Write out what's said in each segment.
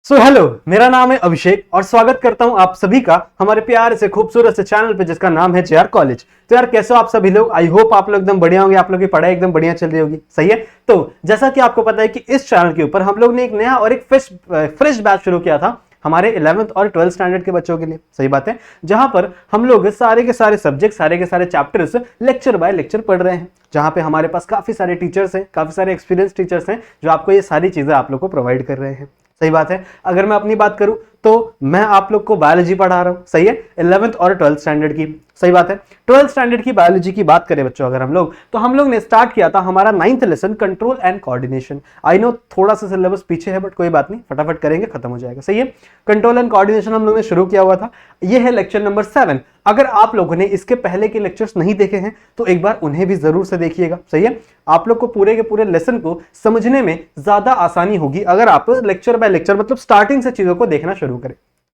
Hello, मेरा नाम है अभिषेक और स्वागत करता हूं आप सभी का हमारे प्यारे से खूबसूरत से चैनल पे जिसका नाम है जेआर कॉलेज। तो यार कैसे हो आप सभी लोग। आई होप आप लोग एकदम बढ़िया होंगे, आप लोग की पढ़ाई एकदम बढ़िया चल रही होगी। सही है। तो जैसा कि आपको पता है कि इस चैनल के ऊपर हम लोग ने एक नया और एक फ्रेश बैच शुरू किया था हमारे 11th और 12th स्टैंडर्ड के बच्चों के लिए। सही बात है। जहां पर हम लोग सारे के सारे सब्जेक्ट, सारे के सारे चैप्टर्स लेक्चर बाय लेक्चर पढ़ रहे हैं, जहां पे हमारे पास काफी सारे टीचर्स हैं, काफी सारे एक्सपीरियंस टीचर्स हैं जो आपको ये सारी चीजें आप लोग को प्रोवाइड कर रहे हैं। सही बात है। अगर मैं अपनी बात करूं तो मैं आप लोग को बायोलॉजी पढ़ा रहा हूं। सही है। 11th और 12th स्टैंडर्ड की। सही बात है। 12th स्टैंडर्ड की बायोलॉजी की बात करें बच्चों अगर हम लोग, तो हम लोग ने स्टार्ट किया था हमारा 9th lesson control and coordination. I know थोड़ा सा सिलेबस पीछे है बट कोई बात नहीं, फटाफट करेंगे, खत्म हो जाएगा। सही है। कंट्रोल एंड कोऑर्डिनेशन हम लोग ने शुरू किया हुआ था। ये है लेक्चर नंबर 7। अगर आप लोगों ने इसके पहले के लेक्चर्स नहीं देखे हैं तो एक बार उन्हें भी जरूर से देखिएगा। सही है। आप लोग को पूरे के पूरे लेसन को समझने में ज्यादा आसानी होगी अगर आप लेक्चर बाय लेक्चर मतलब स्टार्टिंग से चीजों को देखना शुरू करें।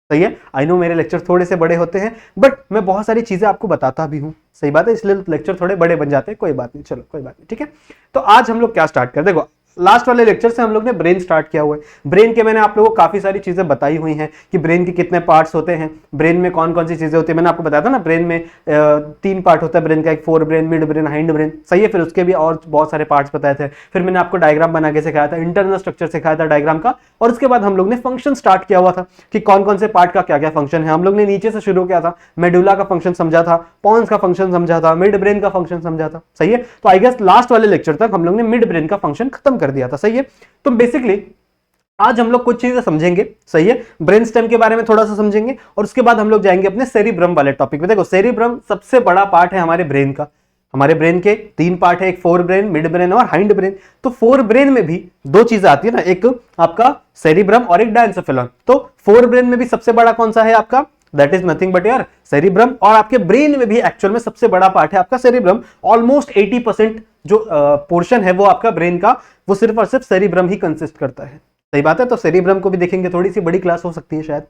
सही है। आई नो मेरे लेक्चर थोड़े से बड़े होते हैं बट मैं बहुत सारी चीजें आपको बताता भी हूं। सही बात है। इसलिए लेक्चर थोड़े बड़े बन जाते हैं। कोई बात नहीं, चलो कोई बात नहीं, ठीक है। तो आज हम लोग क्या स्टार्ट करें। देखो लास्ट वाले लेक्चर से हम लोग ने ब्रेन स्टार्ट किया हुआ है। ब्रेन के मैंने आप लोगों को काफी सारी चीजें बताई हुई हैं कि ब्रेन के कितने पार्ट्स होते हैं, ब्रेन में कौन कौन सी चीजें होती है। मैंने आपको बताया था ना, ब्रेन में 3 पार्ट होता है ब्रेन का, एक fore brain, mid brain, hind brain. सही है। फिर उसके भी और बहुत सारे पार्ट्स बताए थे। फिर मैंने आपको डायग्राम बना के सिखाया था, इंटरनल स्ट्रक्चर सिखाया था डायग्राम का। और उसके बाद हम लोग ने फंक्शन स्टार्ट किया हुआ था कि कौन कौन से पार्ट का क्या क्या फंक्शन है। हम लोग ने नीचे से शुरू किया था, मेडुला का फंक्शन समझा था, पॉन्स का फंक्शन समझा था, मिड ब्रेन का फंक्शन समझा था। सही है। तो आई गेस लास्ट वाले लेक्चर तक हम लोग ने मिड ब्रेन का फंक्शन खत्म कर दिया था। सही है। तो बेसिकली आज हम लोग कुछ चीजें समझेंगे। सही है। ब्रेन स्टेम के बारे में थोड़ा सा समझेंगे और उसके बाद हम लोग जाएंगे अपने सेरिब्रम वाले टॉपिक पे। देखो सेरिब्रम सबसे बड़ा पार्ट है हमारे ब्रेन का। हमारे ब्रेन के 3 पार्ट है, एक फोर ब्रेन, मिड ब्रेन और हाइंड ब्रेन। तो फोर ब्रेन में भी 2 चीजें आती है ना, एक आपका सेरिब्रम और एक डायंसेफेलॉन। तो फोर ब्रेन में भी सबसे बड़ा कौन सा है आपका, दैट इज नथिंग बट यार सेरिब्रम। और आपके ब्रेन में भी एक्चुअल में सबसे बड़ा पार्ट है आपका सेरिब्रम। ऑलमोस्ट 80% जो पोर्शन है वो आपका ब्रेन का, वो सिर्फ और सिर्फ सेरिब्रम ही कंसिस्ट करता है। सही बात है। तो सेरिब्रम को भी देखेंगे, थोड़ी सी बड़ी क्लास हो सकती है शायद।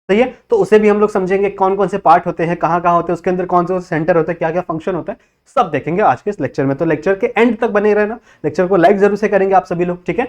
सही है। तो उसे भी हम लोग समझेंगे कौन कौन से पार्ट होते हैं, कहां कहां होते हैं, उसके अंदर कौन से सेंटर होते हैं, क्या क्या फंक्शन होता है, सब देखेंगे आज के इस लेक्चर में। तो लेक्चर के एंड तक बने रहना। लेक्चर को लाइक जरूर से करेंगे आप सभी लोग, ठीक है।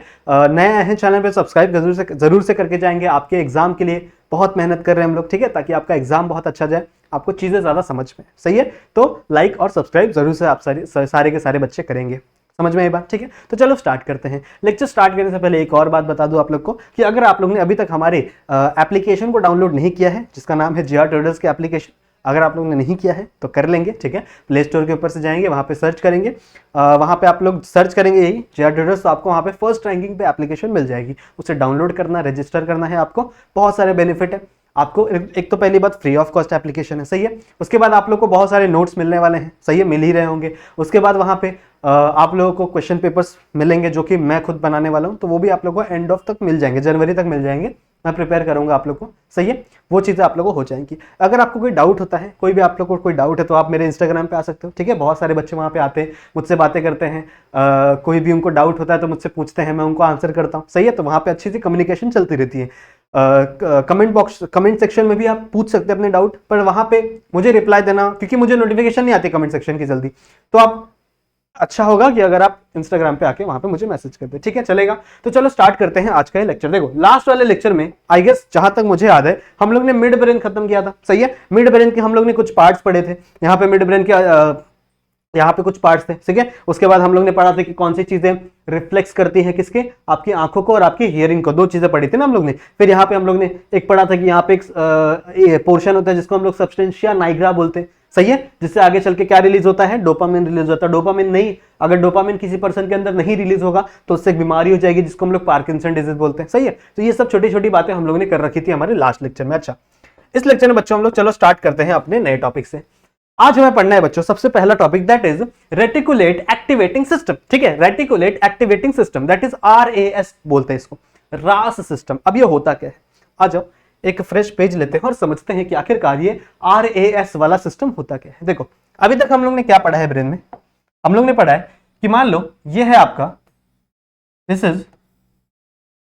नए आए हैं चैनल पे, सब्सक्राइब जरूर से करके जाएंगे। आपके एग्जाम के लिए बहुत मेहनत कर रहे हैं हम लोग, ठीक है, ताकि आपका एग्जाम बहुत अच्छा जाए, आपको चीजें ज्यादा समझ में। सही है। तो लाइक और सब्सक्राइब जरूर से आप सारे के सारे बच्चे करेंगे। समझ में ये बात, ठीक है। तो चलो स्टार्ट करते हैं। लेक्चर स्टार्ट करने से पहले एक और बात बता दूं आप लोग को कि अगर आप लोग ने अभी तक हमारे एप्लीकेशन को डाउनलोड नहीं किया है जिसका नाम है जेआर ट्रेडर्स के एप्लीकेशन, अगर आप लोगों ने नहीं किया है तो कर लेंगे, ठीक है। प्ले स्टोर के ऊपर से जाएंगे, वहां पे सर्च करेंगे, वहां पे आप लोग सर्च करेंगे यही जेआर ट्रेडर्स, तो आपको वहां पे फर्स्ट रैंकिंग पे एप्लीकेशन मिल जाएगी। उसे डाउनलोड करना, रजिस्टर करना है आपको। बहुत सारे बेनिफिट है आपको। एक तो पहली बात फ्री ऑफ कॉस्ट एप्लीकेशन है। सही है। उसके बाद आप लोग को बहुत सारे नोट्स मिलने वाले हैं। सही है, मिल ही रहे होंगे। उसके बाद वहां पे आप लोगों को क्वेश्चन पेपर्स मिलेंगे जो कि मैं खुद बनाने वाला हूं, तो वो भी आप लोगों को एंड ऑफ तक मिल जाएंगे, जनवरी तक मिल जाएंगे। मैं प्रिपेयर करूंगा आप लोग को। सही है। वो चीजें आप लोगों को हो जाएंगी। अगर आपको कोई डाउट होता है, कोई भी आप लोग को कोई डाउट है, तो आप मेरे इंस्टाग्राम पे आ सकते हो, ठीक है। बहुत सारे बच्चे वहां पे आते हैं, मुझसे बातें करते हैं। कोई भी उनको डाउट होता है तो मुझसे पूछते हैं, मैं उनको आंसर करता हूँ। सही है। तो वहां पे अच्छी सी कम्युनिकेशन चलती रहती है। कमेंट बॉक्स, कमेंट सेक्शन में भी आप पूछ सकते हैं अपने डाउट, पर वहां पे मुझे रिप्लाई देना, क्योंकि मुझे नोटिफिकेशन नहीं आती कमेंट सेक्शन की जल्दी। तो आप अच्छा होगा कि अगर आप इंस्टाग्राम पे आके वहां पे मुझे मैसेज कर दे, ठीक है, चलेगा। तो चलो स्टार्ट करते हैं आज का ये लेक्चर। देखो लास्ट वाले लेक्चर में आई गेस जहां तक मुझे याद है हम लोग ने मिड ब्रेन खत्म किया था। सही है। मिड ब्रेन के हम लोग ने कुछ पार्ट्स पढ़े थे। यहाँ पे मिड ब्रेन के यहाँ पे कुछ पार्ट्स थे। ठीक है। उसके बाद हम लोग ने पढ़ा था कि कौन सी चीजें रिफ्लेक्स करती हैं किसके, आपकी आंखों को और आपकी हियरिंग को। 2 चीजें पढ़ी थी ना हम लोग ने। फिर यहाँ पे हम लोग ने एक पढ़ा था कि यहाँ पे एक पोर्शन होता है जिसको हम लोग सब्सटेंशिया नाइग्रा बोलते हैं। सही है। जिससे आगे चल के क्या रिलीज होता है, डोपामिन रिलीज होता है। डोपामिन नहीं, अगर डोपामिन किसी पर्सन के अंदर नहीं रिलीज होगा तो उससे एक बीमारी हो जाएगी जिसको हम लोग पार्किंसन डिजीज बोलते हैं। सही है। तो ये सब छोटी छोटी बातें हम लोगों ने कर रखी थी हमारे लास्ट लेक्चर में। अच्छा, इस लेक्चर में बच्चों हम लोग चलो स्टार्ट करते हैं अपने नए टॉपिक से। आज हमें पढ़ना है बच्चों सबसे पहला topic, that is reticulate activating system. ठीक है। Reticulate activating system, that is RAS बोलते हैं इसको, रास सिस्टम। अब ये होता क्या है, आ जाओ एक फ्रेश पेज लेते हैं और समझते हैं कि आखिरकार ये RAS वाला सिस्टम होता क्या है। देखो अभी तक हम लोग ने क्या पढ़ा है ब्रेन में, हम लोग ने पढ़ा है कि मान लो ये है आपका, दिस इज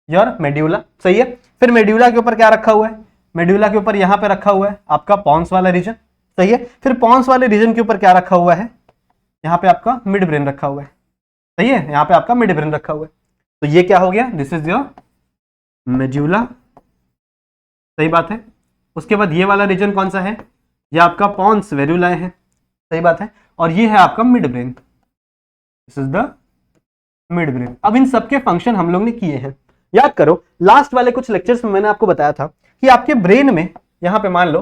योर मेड्यूला। सही है। फिर मेड्यूला के ऊपर क्या रखा हुआ है, मेड्यूला के ऊपर यहां पे रखा हुआ है आपका पॉन्स वाला रीजन। सही है। फिर पॉन्स वाले रीजन के ऊपर क्या रखा हुआ है, यहाँ पे आपका मिड ब्रेन रखा हुआ है। सही है। यहाँ पे आपका मिड ब्रेन रखा हुआ है। तो ये क्या हो गया, दिस इज योर मेड्यूला सही बात है। उसके बाद ये वाला रीजन कौन सा है, ये आपका पॉन्स वेरुलाe है, सही बात है। और ये है आपका mid brain, this is the mid brain. अब इन सबके फंक्शन हम लोग ने किए हैं। याद करो लास्ट वाले कुछ लेक्चर्स में मैंने आपको बताया था कि आपके ब्रेन में, यहां पे मान लो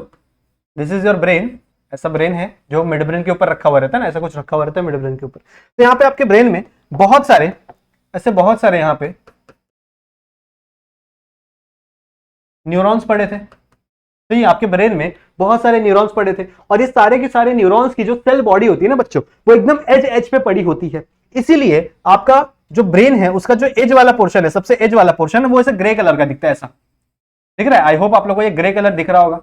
दिस इज योर ब्रेन, ऐसा ब्रेन है जो मिड ब्रेन के ऊपर रखा हुआ रहता है ना, ऐसा कुछ रखा हुआ रहता है मिड ब्रेन के ऊपर। तो यहाँ पे आपके ब्रेन में बहुत सारे यहाँ पे न्यूरॉन्स पड़े थे। तो ये आपके ब्रेन में बहुत सारे न्यूरॉन्स पड़े थे, और ये सारे के सारे न्यूरॉन्स की जो सेल बॉडी होती है ना बच्चों, वो एकदम एज पे पड़ी होती है। इसीलिए आपका जो ब्रेन है उसका जो एज वाला पोर्शन है, सबसे एज वाला पोर्शन है, वो ऐसे ग्रे कलर का दिखता है, ऐसा दिख रहा है। आई होप आप लोगों को ये ग्रे कलर दिख रहा होगा।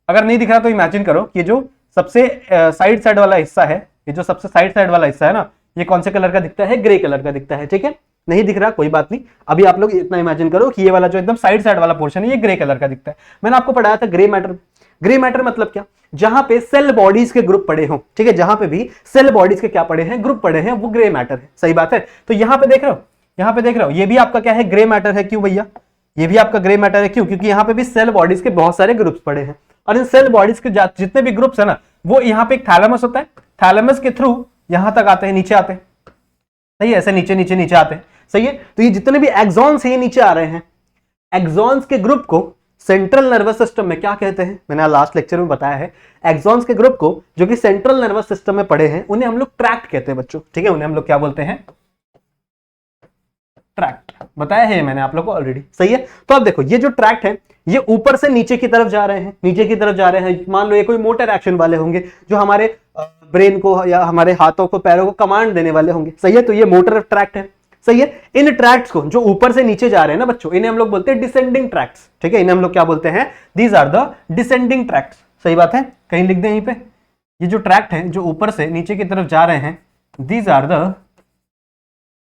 अगर नहीं दिख रहा तो इमेजिन करो कि जो सबसे साइड वाला हिस्सा है, ये जो सबसे साइड वाला हिस्सा है ना, ये कौन से कलर का दिखता है, ग्रे कलर का दिखता है। ठीक है, नहीं दिख रहा कोई बात नहीं, अभी आप लोग इतना इमेजिन करो कि ये वाला जो एकदम साइड वाला पोर्शन है ये ग्रे कलर का दिखता है। मैंने आपको पढ़ाया था ग्रे मैटर। ग्रे मैटर मतलब क्या, जहां पे सेल बॉडीज के ग्रुप पड़े हो, ठीक है, जहां पे भी सेल बॉडीज के क्या पड़े हैं, ग्रुप पड़े हैं, वो ग्रे मैटर है। सही बात है। तो यहां पे देख रहे हो, ये भी आपका क्या है, ग्रे मैटर है। क्यों भैया, ये भी आपका ग्रे मैटर है, क्यों, क्योंकि यहां पे भी सेल बॉडीज के बहुत सारे ग्रुप्स पड़े हैं, और इन सेल बॉडीज के जितने भी ग्रुप्स है ना, वो यहाँ पे एक थैलेमस होता है, थैलेमस के थ्रू यहां तक आते हैं, नीचे आते हैं। सही है, ऐसे नीचे नीचे नीचे आते हैं। सही है। तो ये जितने भी एक्सॉन्स हैं नीचे आ रहे हैं, एक्सॉन्स के ग्रुप को सेंट्रल नर्वस सिस्टम में क्या कहते हैं, मैंने लास्ट लेक्चर में बताया है। एक्सॉन्स के ग्रुप को जो कि सेंट्रल नर्वस सिस्टम में पड़े हैं, उन्हें हम लोग ट्रैक्ट कहते हैं बच्चों। ठीक है, उन्हें हम लोग क्या बोलते हैं, ट्रैक्ट। बताया है मैंने आप लोग को ऑलरेडी। सही है। तो अब देखो ये जो ट्रैक्ट है, ये ऊपर से नीचे की तरफ जा रहे हैं, नीचे की तरफ जा रहे हैं। मान लो ये कोई मोटर एक्शन वाले होंगे जो हमारे ब्रेन को या हमारे हाथों को पैरों को कमांड देने वाले होंगे। सही है। तो ये मोटर ट्रैक्ट है। सही है। इन ट्रैक्ट्स को जो ऊपर से नीचे जा रहे हैं ना बच्चों, इन्हें हम लोग बोलते हैं डिसेंडिंग ट्रैक्ट्स। ठीक है, इन्हें हम लोग क्या बोलते हैं, these are the descending tracts. सही बात है, कहीं लिख दें यहीं पे, ये जो ट्रैक्ट है जो ऊपर से नीचे की तरफ जा रहे हैं, these are the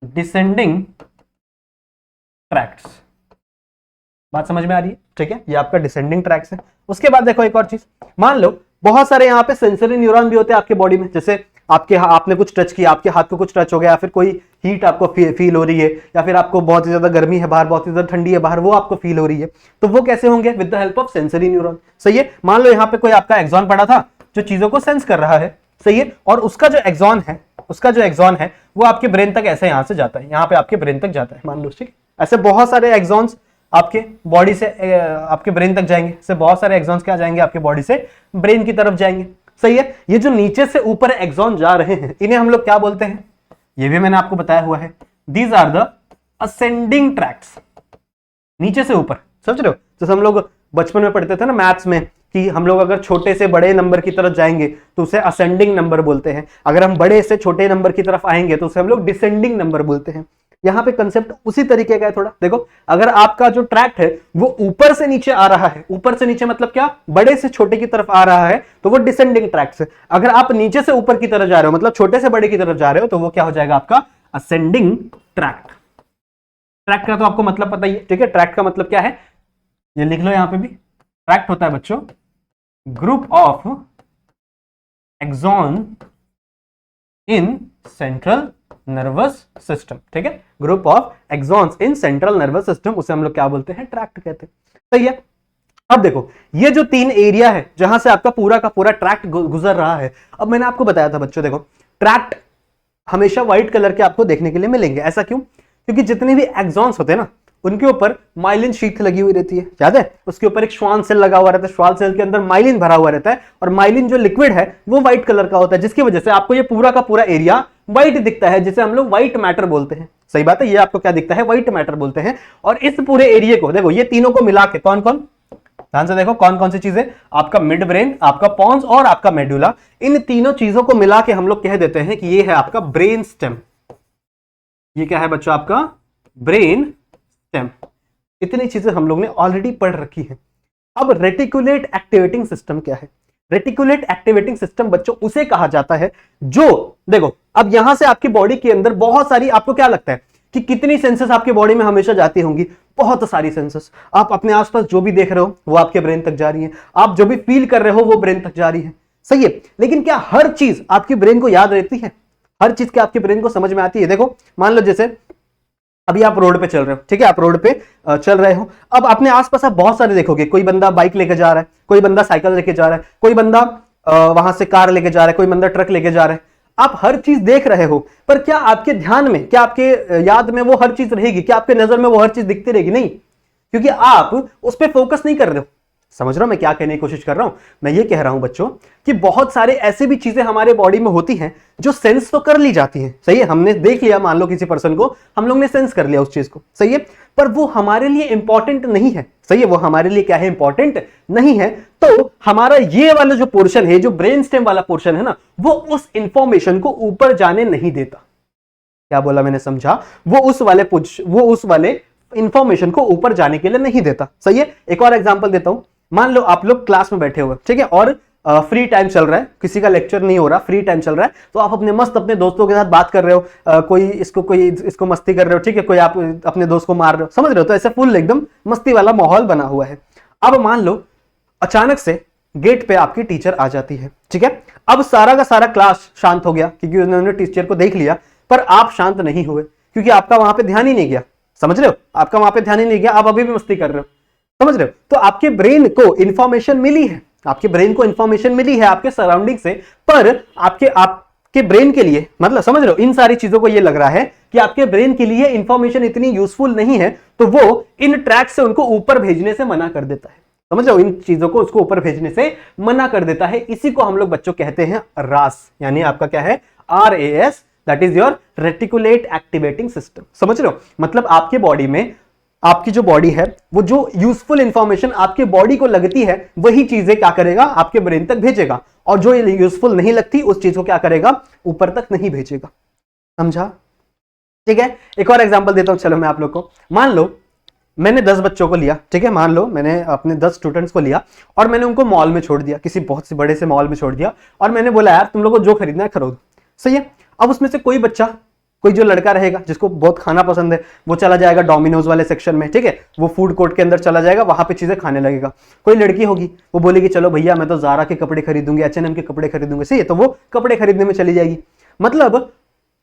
descending tracts. बात समझ में आ रही है। ठीक है, ये आपका डिसेंडिंग ट्रैक्ट्स है। उसके बाद देखो एक और चीज, मान लो बहुत सारे यहाँ पे सेंसरी न्यूरॉन भी होते हैं आपके बॉडी में। जैसे आपने कुछ टच किया, आपके हाथ को कुछ टच हो गया, या फिर कोई हीट आपको फील हो रही है, या फिर आपको बहुत ही ज्यादा गर्मी है बाहर, बहुत ही ज्यादा ठंडी है बाहर, वो आपको फील हो रही है, तो वो कैसे होंगे, with the help of sensory neuron. सही है। मान लो यहाँ पे कोई आपका एक्सॉन पड़ा था जो चीजों को सेंस कर रहा है। सही है। और उसका जो एक्सॉन है वो आपके ब्रेन तक ऐसे यहां से जाता है, यहाँ पे आपके ब्रेन तक जाता है, मान लो। ठीक, ऐसे बहुत सारे एक्सॉन्स आपके बॉडी से आपके ब्रेन तक जाएंगे। से बहुत सारे एक्सॉन्स क्या जाएंगे, आपके बॉडी से ब्रेन की तरफ जाएंगे। सही है। ये जो नीचे से ऊपर एक्सॉन जा रहे हैं, इन्हें हम लोग क्या बोलते हैं, ये भी मैंने आपको बताया हुआ है, these are the ascending tracts. नीचे से ऊपर, समझ रहे हो। जैसे हम लोग बचपन में पढ़ते थे ना मैथ्स में, कि हम लोग अगर छोटे से बड़े नंबर की तरफ जाएंगे तो उसे असेंडिंग नंबर बोलते हैं, अगर हम बड़े से छोटे नंबर की तरफ आएंगे तो उसे हम लोग डिसेंडिंग नंबर बोलते हैं। यहाँ पे कंसेप्ट उसी तरीके का है थोड़ा। देखो, अगर आपका जो ट्रैक्ट है वो ऊपर से नीचे आ रहा है, ऊपर से नीचे मतलब क्या, बड़े से छोटे की तरफ आ रहा है, तो वो डिसेंडिंग ट्रैक्ट है। अगर आप नीचे से ऊपर की तरफ जा रहे हो, मतलब छोटे से बड़े की तरफ जा रहे हो, तो वो क्या हो जाएगा, आपका असेंडिंग ट्रैक्ट। ट्रैक्ट का तो आपको मतलब पता ही है। ठीक है, ट्रैक्ट का मतलब क्या है, ये लिख लो यहाँ पे भी। ट्रैक्ट होता है बच्चों group of axon in central nervous system. ठीक है, group of axons in central nervous system, उसे हम लोग क्या बोलते हैं, ट्रैक्ट कहते हैं। सही है। अब देखो ये जो 3 एरिया है जहां से आपका पूरा का पूरा ट्रैक्ट गुजर रहा है, अब मैंने आपको बताया था बच्चों, देखो ट्रैक्ट हमेशा व्हाइट कलर के आपको देखने के लिए मिलेंगे। ऐसा क्यों, क्योंकि जितने भी एक्सॉन्स होते हैं ना, उनके ऊपर माइलिन शीथ लगी हुई रहती है, याद है, उसके ऊपर एक श्वान सेल लगा हुआ रहता है, श्वान सेल के अंदर माइलिन भरा हुआ रहता है, और माइलिन जो लिक्विड है वो व्हाइट कलर का होता है, जिसकी वजह से आपको ये पूरा का पूरा एरिया व्हाइट दिखता है, जिसे हम लोग व्हाइट मैटर बोलते हैं। सही बात है, ये आपको क्या दिखता है, व्हाइट मैटर बोलते हैं। और इस पूरे एरिया को देखो, ये तीनों को मिला के कौन कौन, ध्यान से देखो कौन कौन सी चीजें, आपका मिड ब्रेन, आपका पॉन्स और आपका मेडुला, इन तीनों चीजों को मिला के हम लोग कह देते हैं कि ये है आपका ब्रेन स्टेम। ये क्या है बच्चों, आपका ब्रेन स्टेम। इतनी चीजें हम लोग ने ऑलरेडी पढ़ रखी है। अब रेटिकुलेट एक्टिवेटिंग सिस्टम क्या है, रेटिकुलेट एक्टिवेटिंग सिस्टम बच्चों उसे कहा जाता है जो, देखो अब यहां से आपकी बॉडी के अंदर बहुत सारी, आपको क्या लगता है कि कितनी सेंसेस आपकी बॉडी में हमेशा जाती होंगी, बहुत सारी सेंसेस। आप अपने आसपास जो भी देख रहे हो वो आपके ब्रेन तक जा रही है, आप जो भी फील कर रहे हो वो ब्रेन तक जा रही है। सही है। लेकिन क्या हर चीज आपकी ब्रेन को याद रहती है, हर चीज क्या आपके ब्रेन को समझ में आती है। देखो मान लो जैसे अभी आप रोड पे चल रहे हो, ठीक है, आप रोड पे चल रहे हो। अब अपने आसपास आप बहुत सारे देखोगे, कोई बंदा बाइक लेके जा रहा है, कोई बंदा साइकिल लेके जा रहा है, कोई बंदा वहां से कार लेके जा रहा है, कोई बंदा ट्रक लेके जा रहा है। आप हर चीज देख रहे हो, पर क्या आपके ध्यान में, क्या आपके याद में वो हर चीज रहेगी? क्या आपके नजर में वो हर चीज दिखती रहेगी? नहीं, क्योंकि आप उस पर फोकस नहीं कर रहे हो। समझ रहे हो मैं क्या कहने की कोशिश कर रहा हूं? मैं ये कह रहा हूं बच्चों कि बहुत सारे ऐसे भी चीजें हमारे बॉडी में होती हैं जो सेंस तो कर ली जाती हैं, सही है, हमने देख लिया, मान लो किसी पर्सन को, हम लोग ने सेंस कर लिया उस चीज को, सही है, पर वो हमारे लिए इंपॉर्टेंट नहीं है, सही है, वो हमारे लिए क्या है, इंपॉर्टेंट नहीं है। तो हमारा ये वाला जो पोर्शन है, जो ब्रेन स्टेम वाला पोर्शन है ना, वो उस इंफॉर्मेशन को ऊपर जाने नहीं देता। क्या बोला मैंने, समझा? वो उस वाले इंफॉर्मेशन को ऊपर जाने के लिए नहीं देता, सही है। एक और एग्जांपल देता हूं, मान लो आप लोग क्लास में बैठे हुए, ठीक है, और फ्री टाइम चल रहा है, किसी का लेक्चर नहीं हो रहा, फ्री टाइम चल रहा है, तो आप अपने मस्त अपने दोस्तों के साथ बात कर रहे हो, कोई इसको मस्ती कर रहे हो, ठीक है, कोई आप अपने दोस्त को मार रहे हो, समझ रहे हो, तो ऐसे फुल एकदम मस्ती वाला माहौल बना हुआ है। अब मान लो अचानक से गेट पे आपकी टीचर आ जाती है, ठीक है, अब सारा का सारा क्लास शांत हो गया क्योंकि उन्होंने टीचर को देख लिया, पर आप शांत नहीं हुए क्योंकि आपका वहां पे ध्यान ही नहीं गया, समझ रहे हो, आपका वहां पे ध्यान ही नहीं गया, आप अभी भी मस्ती कर रहे हो, समझ रहे हो। तो आपके ब्रेन को इंफॉर्मेशन मिली है, आपके ब्रेन को इंफॉर्मेशन मिली है आपके सराउंडिंग से, पर आपके ब्रेन के लिए, मतलब समझ रहे हो, इन सारी चीजों को ये लग रहा है कि आपके ब्रेन के लिए इंफॉर्मेशन इतनी यूजफुल नहीं है, तो वो इन ट्रैक से उनको ऊपर भेजने से मना कर देता है, समझ रहे हो, इन चीजों को उसको ऊपर भेजने से मना कर देता है। इसी को हम लोग बच्चों कहते हैं रास, यानी आपका क्या है, RAS, that is your reticulate activating system, समझ रहे हो, मतलब आपके बॉडी में, आपकी जो बॉडी है, वो जो यूजफुल इंफॉर्मेशन आपके बॉडी को लगती है, वही चीजें क्या करेगा, आपके ब्रेन तक भेजेगा, और जो यूजफुल नहीं लगती उस चीज को क्या करेगा, ऊपर तक नहीं भेजेगा, समझा? ठीक है, एक और एग्जांपल देता हूं, चलो मैं आप लोग को, मान लो मैंने 10 बच्चों को लिया, ठीक है, मान लो मैंने अपने 10 स्टूडेंट्स को लिया और मैंने उनको मॉल में छोड़ दिया, किसी बहुत से बड़े से मॉल में छोड़ दिया, और मैंने बोला यार तुम लोगों को जो खरीदना है खरीदो, सही है। अब उसमें से कोई बच्चा, कोई जो लड़का रहेगा जिसको बहुत खाना पसंद है, वो चला जाएगा डोमिनोज वाले सेक्शन में, ठीक है, वो फूड कोर्ट के अंदर चला जाएगा, वहां पे चीजें खाने लगेगा। कोई लड़की होगी, वो बोलेगी चलो भैया मैं तो ज़ारा के कपड़े खरीदूंगी, H&M के कपड़े खरीदूंगी, सही है, तो वो कपड़े खरीदने में चली जाएगी। मतलब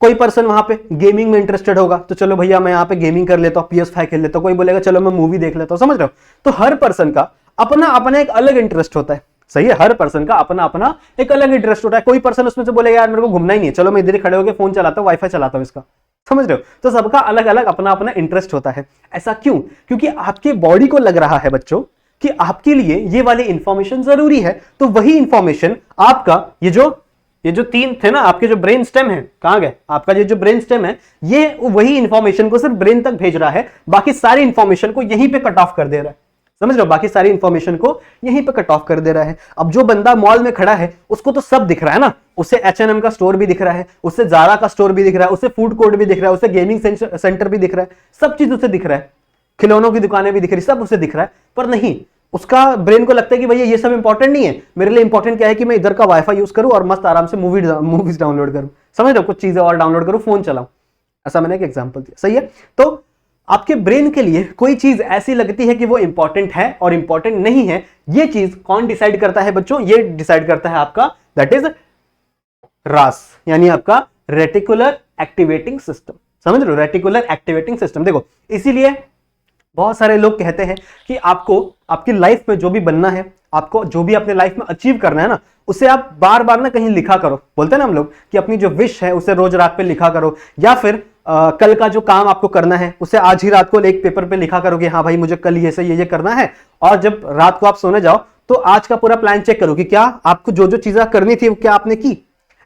कोई पर्सन वहां पे गेमिंग में इंटरेस्टेड होगा, तो चलो भैया मैं यहाँ पे गेमिंग कर लेता हूँ, PS5 खेल लेता हूँ, कोई बोलेगा चलो मैं मूवी देख लेता हूँ, समझ रहे हो। तो हर पर्सन का अपना अपना एक अलग इंटरेस्ट होता है, सही है, हर पर्सन का अपना अपना एक अलग इंटरेस्ट होता है। कोई पर्सन उसमें से बोलेगा यार मेरे को घूमना ही नहीं है, चलो मैं इधर ही खड़े होकर फोन चलाता हूँ, वाईफाई चलाता हूँ इसका, समझ रहे हो। तो सबका अलग अलग अपना अपना इंटरेस्ट होता है। ऐसा क्यों? क्योंकि आपके बॉडी को लग रहा है बच्चों कि आपके लिए ये वाली इंफॉर्मेशन जरूरी है, तो वही इंफॉर्मेशन आपका ये जो 3 थे ना, आपके जो ब्रेन स्टेम है, कहां गए आपका ये जो ब्रेन स्टेम है, ये वही इंफॉर्मेशन को सिर्फ ब्रेन तक भेज रहा है, बाकी सारी इंफॉर्मेशन को यहीं पे कट ऑफ कर दे रहा है, समझ रहे हो, बाकी सारी इंफॉर्मेशन को यहीं पे कट ऑफ कर दे रहा है। अब जो बंदा मॉल में खड़ा है उसको तो सब दिख रहा है ना, उसे H&M का स्टोर भी दिख रहा है, उससे ज़ारा का स्टोर भी दिख रहा है, उसे फूड कोर्ट भी दिख रहा है, उसे गेमिंग सेंटर भी दिख रहा है, सब चीज उसे दिख रहा है, खिलौनों की दुकानें भी दिख रही, सब उसे दिख रहा है, पर नहीं, उसका ब्रेन को लगता है कि भैया ये सब इंपॉर्टेंट नहीं है, मेरे लिए इंपॉर्टेंट क्या है कि मैं इधर का वाईफाई यूज करूं और मस्त आराम से मूवीज डाउनलोड करूं, समझ रहे हो, कुछ चीजें और डाउनलोड करूं, फोन चलाऊं। ऐसा मैंने एक एग्जांपल दिया, सही है। तो आपके ब्रेन के लिए कोई चीज ऐसी लगती है कि वो इंपॉर्टेंट है और इंपॉर्टेंट नहीं है, ये चीज कौन डिसाइड करता है बच्चों? ये डिसाइड करता है आपका, दैट इज रास, यानी आपका रेटिकुलर एक्टिवेटिंग सिस्टम, समझ रहे हो, रेटिकुलर एक्टिवेटिंग सिस्टम। देखो इसीलिए बहुत सारे लोग कहते हैं कि आपको आपकी लाइफ में जो भी बनना है, आपको जो भी अपने लाइफ में अचीव करना है ना, उसे आप बार बार ना कहीं लिखा करो। बोलते हैं ना हम लोग कि अपनी जो विश है उसे रोज रात पे लिखा करो, या फिर कल का जो काम आपको करना है उसे आज ही रात को एक पेपर पे लिखा करो कि हाँ भाई मुझे कल ये करना है, और जब रात को आप सोने जाओ तो आज का पूरा प्लान चेक करो कि क्या आपको जो जो चीजें करनी थी वो क्या आपने की।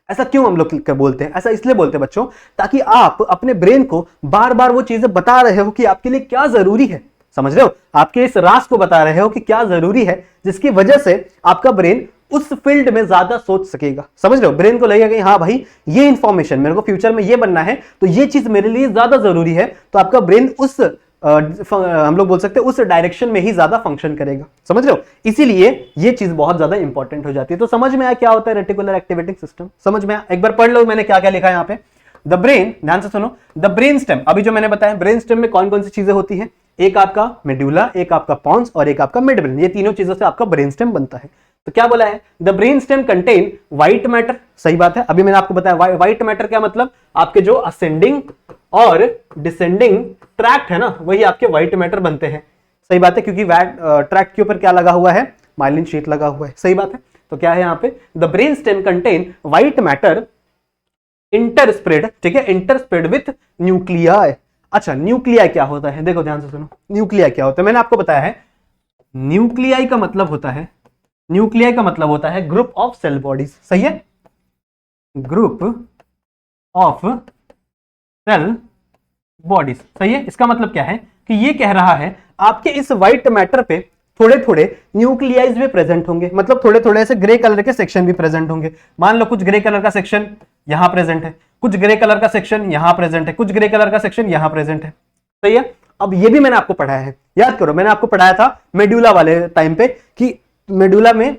ऐसा क्यों हम लोग बोलते हैं? ऐसा इसलिए बोलते हैं बच्चों, ताकि आप अपने ब्रेन को बार बार वो चीजें बता रहे हो कि आपके लिए क्या जरूरी है, समझ रहे हो, आपके इस राज को बता रहे हो कि क्या जरूरी है, जिसकी वजह से आपका ब्रेन उस फील्ड में ज्यादा सोच सकेगा, समझ रहे हो। ब्रेन को लगेगा कि हाँ भाई ये इंफॉर्मेशन, मेरे को फ्यूचर में ये बनना है तो ये चीज मेरे लिए ज्यादा जरूरी है, तो आपका ब्रेन उस हम लोग बोल सकते हैं उस डायरेक्शन में ही ज्यादा फंक्शन करेगा, समझ रहे हो। इसीलिए ये चीज बहुत ज्यादा इंपॉर्टेंट हो जाती है। तो समझ में आया क्या होता है रेटिकुलर एक्टिवेटिंग सिस्टम? समझ में आया? एक बार पढ़ लो मैंने क्या क्या लिखा है यहाँ पे। द ब्रेन, ध्यान से सुनो, द ब्रेन स्टेम, अभी जो मैंने बताया ब्रेन स्टेम में कौन कौन सी चीजें होती है, एक आपका मेडुला, एक आपका पॉन्स और एक आपका मिड ब्रेन, ये तीनों चीजों से आपका ब्रेन स्टेम बनता है। तो क्या बोला है, the brain stem contain white matter, सही बात है। अभी मैंने आपको बताया व्हाइट मैटर क्या मतलब, आपके जो असेंडिंग और डिसेंडिंग ट्रैक्ट है ना, वही आपके व्हाइट मैटर बनते हैं, सही बात है, क्योंकि ट्रैक्ट के ऊपर क्या लगा हुआ है, माइलिन शीट लगा हुआ है, सही बात है। तो क्या है यहाँ पे, the brain stem contain white matter interspread, ठीक है, इंटरस्प्रेड विथ न्यूक्लियाई। अच्छा, न्यूक्लियाई क्या होता है, देखो ध्यान से सुनो, न्यूक्लियाई क्या होता है, मैंने आपको बताया है न्यूक्लियाई का मतलब होता है, न्यूक्लियाई का मतलब होता है ग्रुप ऑफ सेल बॉडीज, सही है, ग्रुप ऑफ सेल बॉडीज, सही है। इसका मतलब क्या है कि ये कह रहा है आपके इस व्हाइट मैटर पे थोड़े थोड़े न्यूक्लियाइज भी प्रेजेंट होंगे, मतलब थोड़े थोड़े ऐसे ग्रे कलर के सेक्शन भी प्रेजेंट होंगे। मान लो कुछ ग्रे कलर का सेक्शन यहां प्रेजेंट है, कुछ ग्रे कलर का सेक्शन यहां प्रेजेंट है, कुछ ग्रे कलर का सेक्शन यहां प्रेजेंट है, सही है। अब ये भी मैंने आपको पढ़ाया है, याद करो, मैंने आपको पढ़ाया था मेडुला वाले टाइम पे कि मेडुला में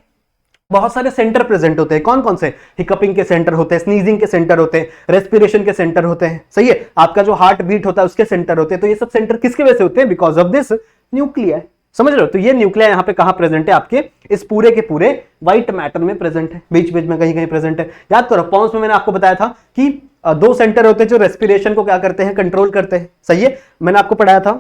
बहुत सारे सेंटर प्रेजेंट होते हैं। कौन कौन से, हिकअपिंग के सेंटर होते हैं, स्नीजिंग के सेंटर होते हैं, रेस्पिरेशन के सेंटर होते हैं, सही है, आपका जो हार्ट बीट होता है उसके सेंटर होते हैं। तो ये सब सेंटर किसके वजह से होते हैं, बिकॉज ऑफ दिस न्यूक्लियाई, समझ रहे हो। तो ये न्यूक्लियाई यहाँ पे कहां प्रेजेंट है, आपके इस पूरे के पूरे व्हाइट मैटर में प्रेजेंट है, बीच बीच में कहीं कहीं प्रेजेंट है। याद करो, पॉन्स में मैंने आपको बताया था कि दो सेंटर होते हैं जो रेस्पिरेशन को क्या करते हैं, कंट्रोल करते हैं, सही है। मैंने आपको पढ़ाया था,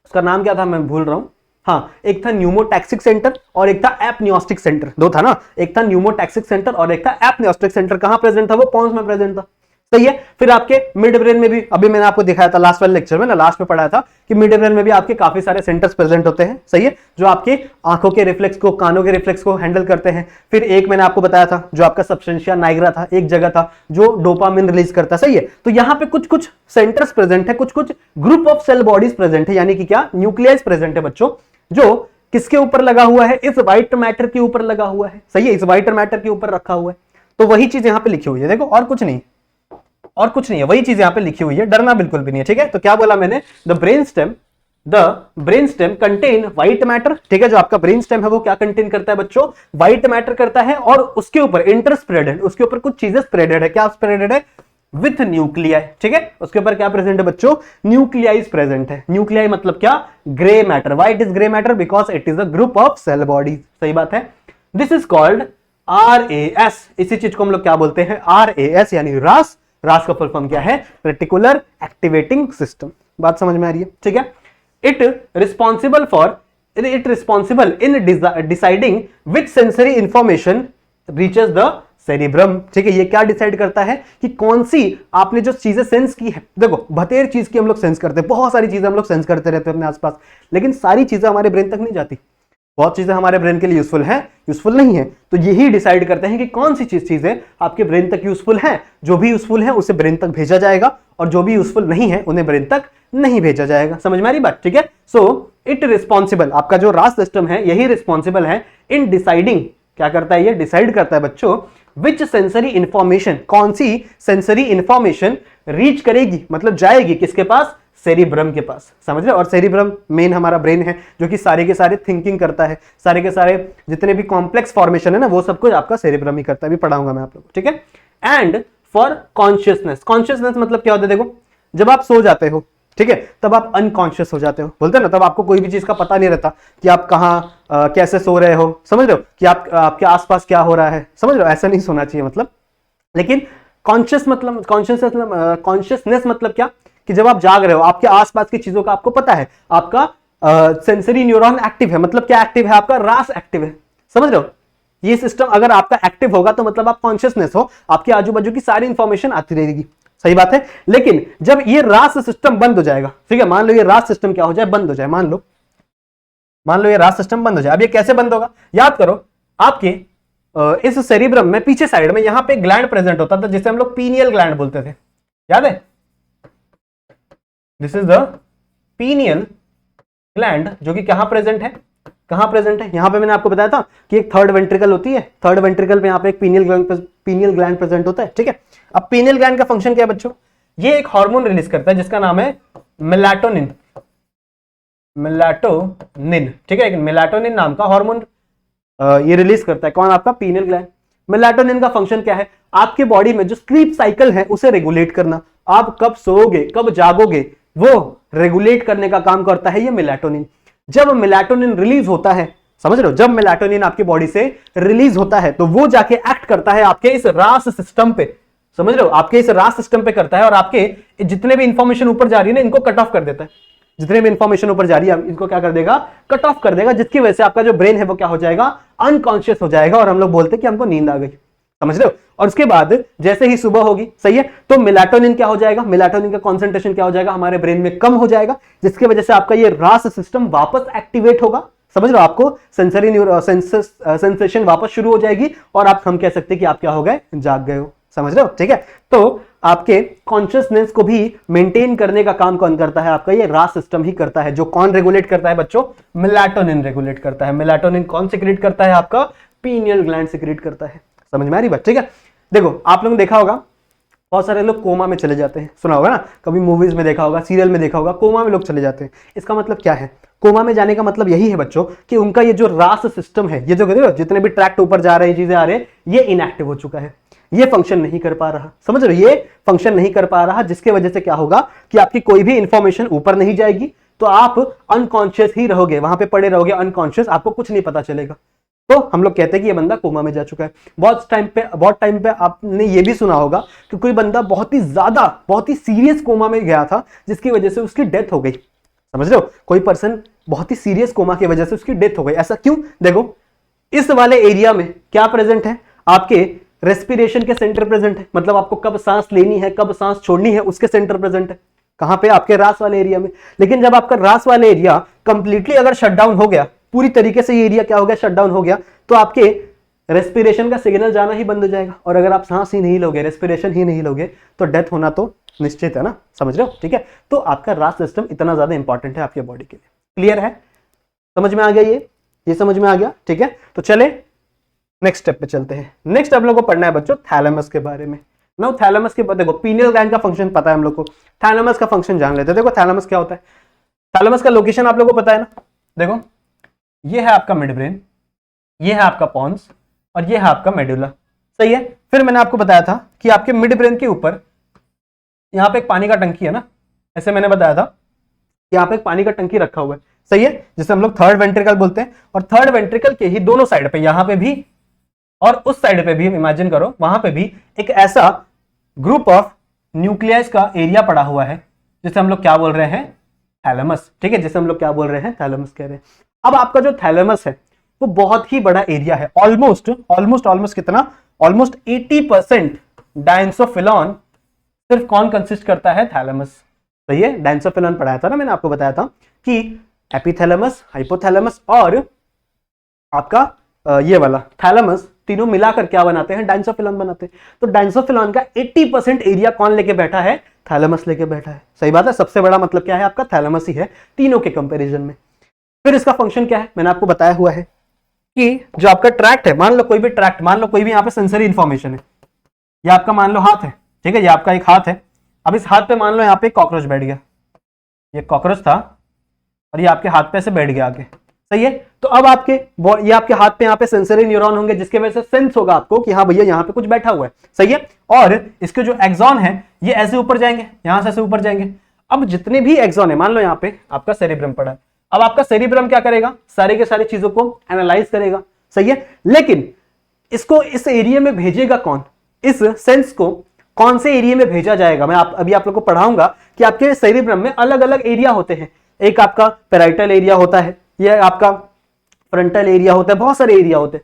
उसका नाम क्या था मैं भूल रहा हूं, हाँ, एक था न्यूमोटैक्सिक सेंटर और एक था एपनियोस्टिक सेंटर, दो था ना, एक था न्यूमोटैक्सिक सेंटर और एक था एपनियोस्टिक सेंटर। कहां प्रेजेंट था, वो पॉन्स में प्रेजेंट था, सही है। फिर आपके मिड ब्रेन में भी, अभी मैंने आपको दिखाया था लास्ट वाले लेक्चर में ना, लास्ट में पढ़ाया था कि मिड ब्रेन में भी आपके काफी सारे सेंटर्स प्रेजेंट होते हैं, सही है, जो आपके आंखों के रिफ्लेक्स को, कानों के रिफ्लेक्स को हैंडल करते हैं। फिर एक मैंने आपको बताया था जो आपका सबस्टेंशिया नाइग्रा था, एक जगह था जो डोपामिन रिलीज करता, सही है। तो यहाँ पे कुछ कुछ सेंटर्स प्रेजेंट है, कुछ कुछ group of cell bodies present है, यानी कि क्या, न्यूक्लियस प्रेजेंट है बच्चों, जो किसके ऊपर लगा हुआ है, इस व्हाइट मैटर के ऊपर लगा हुआ है, सही है, इस व्हाइट मैटर के ऊपर रखा हुआ है। तो वही चीज यहां पे लिखी हुई है, देखो, और कुछ नहीं, और कुछ नहीं है, वही चीज यहां पे लिखी हुई है, डरना बिल्कुल भी नहीं है, ठीक है। तो क्या बोला मैंने, the brain stem contain white matter, ठीक है, जो आपका ब्रेन स्टेम है वो क्या कंटेन करता है बच्चों, व्हाइट मैटर करता है, और उसके ऊपर इंटरस्प्रेडेड, उसके ऊपर कुछ चीजें स्प्रेडेड है, क्या स्प्रेडेड है, विथ न्यूक्लियाई, ठीक है, उसके ऊपर क्या प्रेजेंट है बच्चों, न्यूक्लियाइज प्रेजेंट है। न्यूक्लियाई मतलब क्या, grey matter. Why it is grey matter, because it is a group of cell bodies, सही बात है। दिस इज कॉल्ड RAS, इसी चीज को हम लोग क्या बोलते हैं, RAS, यानी रास। रास का फुल फॉर्म क्या है, रेटिकुलर एक्टिवेटिंग सिस्टम। बात समझ में आ रही है, ठीक है। It responsible in deciding which sensory information reaches the cerebrum, ठीक है। ये क्या डिसाइड करता है कि कौन सी आपने जो चीजें सेंस की है, देखो बतेर चीज की हम लोग सेंस करते हैं, बहुत सारी चीजें हम लोग सेंस करते रहते हैं अपने आसपास, लेकिन सारी चीजें हमारे ब्रेन तक नहीं जाती। बहुत चीजें हमारे ब्रेन के लिए यूजफुल हैं, यूजफुल नहीं है, तो यही डिसाइड करते हैं कि कौन सी चीजें आपके ब्रेन तक यूजफुल हैं। जो भी यूजफुल है उसे ब्रेन तक भेजा जाएगा, और जो भी यूजफुल नहीं है उन्हें ब्रेन तक नहीं भेजा जाएगा। समझ में आ रही बात, ठीक है। सो इट रिस्पॉन्सिबल, आपका जो रास सिस्टम है यही रिस्पॉन्सिबल है इन डिसाइडिंग, क्या करता है, ये डिसाइड करता है बच्चों, विच सेंसरी इंफॉर्मेशन, कौन सी सेंसरी इंफॉर्मेशन रीच करेगी, मतलब जाएगी किसके पास, सेरिब्रम के पास, समझ रहे हो। और सेरिब्रम मेन हमारा ब्रेन है, जो कि सारे के सारे थिंकिंग करता है, सारे के सारे जितने भी कॉम्प्लेक्स फॉर्मेशन है ना, वो सब कुछ आपका सेरिब्रम ही करता है, भी पढ़ाऊंगा मैं आप लोग, ठीक है। एंड फॉर कॉन्शियसनेस, कॉन्शियसनेस मतलब क्या होता है, देखो जब आप सो जाते हो, ठीक है, तब आप अनकॉन्शियस हो जाते हो, बोलते हैं ना, तब आपको कोई भी चीज का पता नहीं रहता कि आप कहाँ कैसे सो रहे हो, समझ रहे हो, कि आपके आसपास क्या हो रहा है, समझ रहे हो, ऐसा नहीं सोना चाहिए मतलब। लेकिन कॉन्शियसनेस मतलब क्या, कि जब आप जाग रहे हो, आपके आसपास की चीजों का आपको पता है, आपका सेंसरी न्यूरॉन एक्टिव है, मतलब क्या एक्टिव है, आपका रास एक्टिव है, समझ रहे हो। ये सिस्टम अगर आपका एक्टिव होगा तो मतलब आप कॉन्शियसनेस हो, आपके आजू बाजू की सारी इंफॉर्मेशन आती रहेगी, सही बात है। लेकिन जब ये रास सिस्टम बंद हो जाएगा, ठीक है, मान लो ये रास सिस्टम क्या हो जाए, बंद हो जाए, मान लो ये रास सिस्टम बंद हो जाए। अब ये कैसे बंद होगा, याद करो, आपके इस सेरिब्रम में पीछे साइड में यहां पे ग्लैंड प्रेजेंट होता था, जिसे हम लोग पीनियल ग्लैंड बोलते थे, याद है, this is the pineal gland, जो कि कहां प्रेजेंट है, कहां प्रेजेंट है, यहां पे मैंने आपको बताया था कि एक थर्ड वेंट्रिकल होती है, थर्ड वेंट्रिकल पे यहां पे एक पीनियल ग्लैंड प्रेजेंट होता है, ठीक है। अब पीनियल ग्लैंड का फंक्शन क्या है बच्चों, ये एक हार्मोन रिलीज करता है जिसका नाम है मेलाटोनिन, ठीक है, मेलाटोनिन नाम का हार्मोन ये रिलीज करता है, कौन, आपका पीनियल ग्लैंड। मेलाटोनिन का फंक्शन क्या है, आपके बॉडी में जो स्लीप साइकिल है उसे रेगुलेट करना, आप कब सोओगे कब जागोगे वो रेगुलेट करने का काम करता है ये मेलाटोनिन। जब मेलाटोनिन रिलीज होता है, समझ रहे हो? जब मेलाटोनिन आपकी बॉडी से रिलीज होता है तो वो जाके एक्ट करता है आपके इस रास सिस्टम पे, समझ रहे हो? आपके इस रास सिस्टम पे करता है और आपके जितने भी इंफॉर्मेशन ऊपर जा रही है ना, इनको कट ऑफ कर देता है। जितने भी इंफॉर्मेशन ऊपर जा रही है इनको क्या कर देगा? कट ऑफ कर देगा, जिसकी वजह से आपका जो ब्रेन है वो क्या हो जाएगा? अनकॉन्शियस हो जाएगा और हम लोग बोलते हैं कि हमको नींद आ गई, समझ रहे हो? और उसके बाद जैसे ही सुबह होगी, सही है, तो मेलाटोनिन क्या हो जाएगा? मेलाटोनिन का कॉन्सेंट्रेशन क्या हो जाएगा? हमारे ब्रेन में कम हो जाएगा, जिसकी वजह से आपका ये रास सिस्टम वापस एक्टिवेट होगा, समझ रहे हो? आपको सेंसरी सेंसेशन वापस शुरू हो जाएगी और हम कह सकते हैं कि आप क्या हो गए? जाग गए हो, समझ रहे हो? ठीक है, तो आपके कॉन्शियसनेस को भी मेंटेन करने का काम कौन करता है? आपका ये रास सिस्टम ही करता है। जो कौन रेगुलेट करता है बच्चों? मेलाटोनिन रेगुलेट करता है। मेलाटोनिन कौन सिक्रीट करता है? आपका पीनियल ग्लैंड सिक्रीट करता है। समझ में आ रही बात? ठीक है, देखो आप लोगों ने देखा होगा बहुत सारे लोग कोमा में चले जाते हैं, सुना होगा ना, कभी मूवीज में देखा होगा, सीरियल में देखा होगा, कोमा में लोग चले जाते हैं। इसका मतलब क्या है? कोमा में जाने का मतलब यही है बच्चों कि उनका ये जो रास सिस्टम है, ये जो कहते हो जितने भी ट्रैक्ट ऊपर जा रहे हैं, चीजें आ रहे हैं, ये इनएक्टिव हो चुका है, ये फंक्शन नहीं कर पा रहा, समझ रहे हो? ये फंक्शन नहीं कर पा रहा, जिसके वजह से क्या होगा कि आपकी कोई भी इंफॉर्मेशन ऊपर नहीं जाएगी, तो आप अनकॉन्शियस ही रहोगे, वहां पे पड़े रहोगे अनकॉन्शियस, आपको कुछ नहीं पता चलेगा। तो हम लोग कहते हैं कि ये बंदा कोमा में जा चुका है। बहुत टाइम पे आपने ये भी सुना होगा कि कोई बंदा बहुत ही सीरियस कोमा में गया था, जिसकी वजह से उसकी डेथ हो गई, समझ रहे हो? कोई पर्सन बहुत ही सीरियस कोमा की वजह से उसकी डेथ हो गई। ऐसा क्यों? देखो इस वाले एरिया में क्या प्रेजेंट है? आपके रेस्पिरेशन के सेंटर प्रेजेंट है, मतलब आपको कब सांस लेनी है, कब सांस छोड़नी है, उसके सेंटर प्रेजेंट है। कहां पे? आपके रास वाले एरिया में। लेकिन जब आपका रास वाले एरिया कंप्लीटली अगर शट डाउन हो गया, पूरी तरीके से ये एरिया क्या हो गया? शट डाउन हो गया, तो आपके रेस्पिरेशन का सिग्नल जाना ही बंद हो जाएगा, और अगर आप सांस ही नहीं लोगे, रेस्पिरेशन ही नहीं लोगे, तो डेथ होना तो निश्चित है ना, समझ रहे हो? ठीक है, तो आपका रास सिस्टम इतना ज्यादा इंपॉर्टेंट है आपके बॉडी के लिए। क्लियर है? समझ में आ गया? ये समझ में आ गया? ठीक है, तो चले नेक्स्ट स्टेप पे चलते हैं। नेक्स्ट आप लोगों को पढ़ना है बच्चों थैलेमस के बारे में। नाउ थैलेमस के बाद देखो पीनियल ग्लैंड का फंक्शन पता है हम लोग को, थैलेमस का फंक्शन जान लेते हैं। देखो थैलेमस क्या होता है? थैलेमस का लोकेशन आप लोगों को पता है ना? देखो ये है आपका मिड ब्रेन, ये है आपका पॉन्स, और ये है आपका मेडुला, सही है। फिर मैंने आपको बताया था कि आपके मिड ब्रेन के ऊपर यहाँ पे एक पानी का टंकी है ना, ऐसे मैंने बताया था कि यहाँ पे एक पानी का टंकी रखा हुआ है, सही है, जिसे हम लोग थर्ड वेंट्रिकल बोलते हैं। और थर्ड वेंट्रिकल के ही दोनों साइड पे, यहाँ पे भी और उस साइड पे भी, इमेजिन करो वहां पे भी एक ऐसा ग्रुप ऑफ न्यूक्लियस का एरिया पड़ा हुआ है, जिसे हम लोग क्या बोल रहे हैं? थैलेमस, ठीक है, जिसे हम लोग क्या बोल रहे हैं? थैलेमस कह रहे हैं। अब आपका जो थैलेमस है वो बहुत ही बड़ा एरिया है, ऑलमोस्ट कितना? ऑलमोस्ट 80% डायंसोफिलॉन सिर्फ कौन कंसिस्ट करता है? थैलेमस, सही है। डायंसोफिलॉन पढ़ाया था ना मैंने, आपको बताया था कि एपिथैलेमस, हाइपोथैलेमस और आपका ये वाला थैलेमस, तीनों मिलाकर क्या बनाते हैं? डायंसोफिलॉन बनाते हैं। तो डायंसोफिलॉन का 80% एरिया कौन लेके बैठा है? थैलेमस लेके बैठा है, सही बात है। सबसे बड़ा मतलब क्या है? आपका थैलेमस ही है तीनों के कंपैरिजन में। फिर इसका फंक्शन क्या है? मैंने आपको बताया हुआ है कि जो आपका ट्रैक्ट है, मान लो कोई भी ट्रैक्ट, मान लो कोई भी यहाँ पे सेंसरी इंफॉर्मेशन है, ये आपका मान लो हाथ है, ठीक है, ये आपका एक हाथ है। अब इस हाथ पे मान लो यहाँ पे कॉकरोच बैठ गया, ये कॉकरोच था और ये आपके हाथ पे से बैठ गया आगे, सही है। तो अब आपके ये आपके हाथ पे यहाँ पे सेंसरी न्यूरॉन होंगे, जिसके वजह से सेंस होगा आपको कि हाँ भैया यहाँ पे कुछ बैठा हुआ है, सही है। और इसके जो एक्सॉन है ये ऐसे ऊपर जाएंगे, यहां से ऐसे ऊपर जाएंगे। अब जितने भी एक्सॉन है, मान लो यहाँ पे आपका सेरिब्रम पड़ा है, अब आपका सेरिब्रम क्या करेगा? सारी के सारी चीजों को एनालाइज करेगा, सही है। लेकिन इसको इस एरिया में भेजेगा कौन? इस सेंस को कौन से एरिया में भेजा जाएगा? मैं अभी आप लोग को पढ़ाऊंगा कि आपके सेरिब्रम में अलग अलग एरिया होते हैं। एक आपका पैराइटल एरिया होता है, यह आपका फ्रंटल एरिया होता है, बहुत सारे एरिया होते हैं।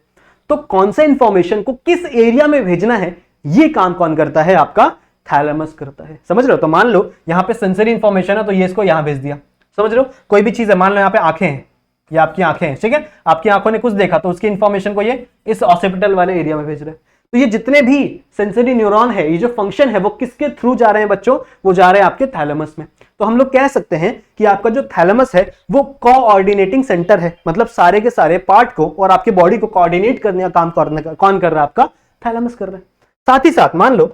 तो कौन से इंफॉर्मेशन को किस एरिया में भेजना है, ये काम कौन करता है? आपका थैलेमस करता है, समझ रहे हो। तो मान लो यहाँ पे सेंसरी इंफॉर्मेशन है, तो ये इसको यहाँ भेज दिया, समझ रहे हो। कोई भी चीज है, मान लो यहाँ पे आंखें हैं, ये आपकी आंखें हैं, ठीक है, आपकी आंखों ने कुछ देखा तो उसकी इंफॉर्मेशन को ये इस ऑसिपिटल वाले एरिया में भेज रहे हैं। तो ये जितने भी सेंसरी न्यूरॉन है, ये जो फंक्शन है वो किसके थ्रू जा रहे हैं बच्चों? वो जा रहे हैं आपके थैलेमस में। तो हम लोग कह सकते हैं कि आपका जो थैलेमस है वो कोऑर्डिनेटिंग सेंटर है, मतलब सारे के सारे पार्ट को और आपके बॉडी को कोऑर्डिनेट करने का काम कौन कर रहा है? आपका थैलेमस कर रहा है। साथ ही साथ मान लो,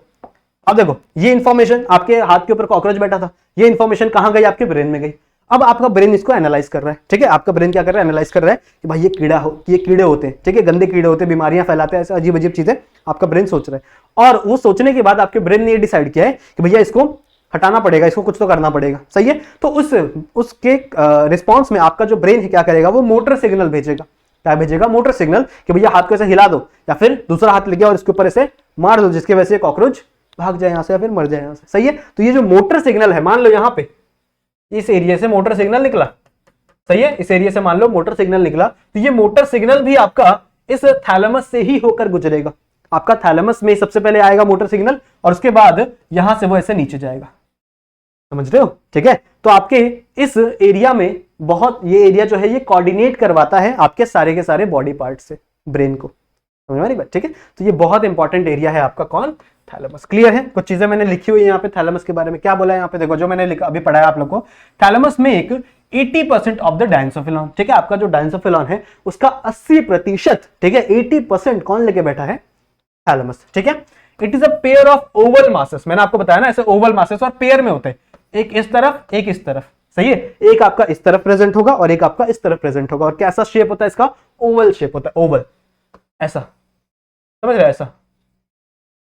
अब देखो ये इंफॉर्मेशन, आपके हाथ के ऊपर कॉकरोच बैठा था, ये इंफॉर्मेशन कहां गई? आपके ब्रेन में गई। अब आपका ब्रेन इसको एनालाइज कर रहा है, ठीक है, आपका ब्रेन क्या कर रहा है? एनालाइज कर रहा है कि भाई ये कीड़े होते हैं, ठीक है, गंदे कीड़े होते हैं, बीमारियां फैलाते हैं, ऐसे अजीब अजीब चीजें आपका ब्रेन सोच रहा है। और वो सोचने के बाद आपके ब्रेन ने ये डिसाइड किया है कि भैया इसको हटाना पड़ेगा, इसको कुछ तो करना पड़ेगा, सही है। तो उसके रिस्पॉन्स में आपका जो ब्रेन है क्या करेगा? वो मोटर सिग्नल भेजेगा, क्या भेजेगा? मोटर सिग्नल कि भैया हाथ को ऐसे हिला दो, या फिर दूसरा हाथ लेके और इसके ऊपर ऐसे मार दो, जिसकी वजह से कॉकरोच भाग जाए यहां से या फिर मर जाए यहां से। सही है, तो ये जो मोटर सिग्नल है, मान लो यहां पे इस एरिया से मोटर सिग्नल निकला, सही है, इस एरिया से मान लो मोटर सिग्नल निकला, तो ये मोटर सिग्नल भी आपका इस थैलेमस से ही होकर गुजरेगा। आपका थैलेमस में सबसे पहले आएगा मोटर सिग्नल और उसके बाद यहां से वो ऐसे नीचे जाएगा, समझ रहे हो? ठीक है, तो आपके इस एरिया में बहुत, ये एरिया जो है ये कोऑर्डिनेट करवाता है आपके सारे के सारे बॉडी पार्ट से ब्रेन को, समझ में आ रही बात? ठीक है, तो ये बहुत इंपॉर्टेंट एरिया है आपका कौन? थैलेमस। क्लियर है? कुछ चीजें मैंने लिखी हुई है यहाँ पे थैलेमस के बारे में। क्या बोला है यहाँ पे? देखो जो मैंने लिखा अभी पढ़ाया आप लोग को, थैलेमस में एक 80% ऑफ द डायंसोफिलॉन, ठीक है, आपका जो डायंसोफिलॉन है उसका 80%, ठीक है, 80% कौन लेके बैठा है? थैलेमस। ठीक है, it is a pair of Oval masses, मैंने आपको बताया ना ऐसे ओवल मासेस और पेयर में होते हैं, एक इस तरफ एक इस तरफ, सही है, एक आपका इस तरफ प्रेजेंट होगा और एक आपका इस तरफ प्रेजेंट होगा। और कैसा शेप होता है इसका? ओवल शेप होता है, ओवल, ऐसा, समझ रहे? ऐसा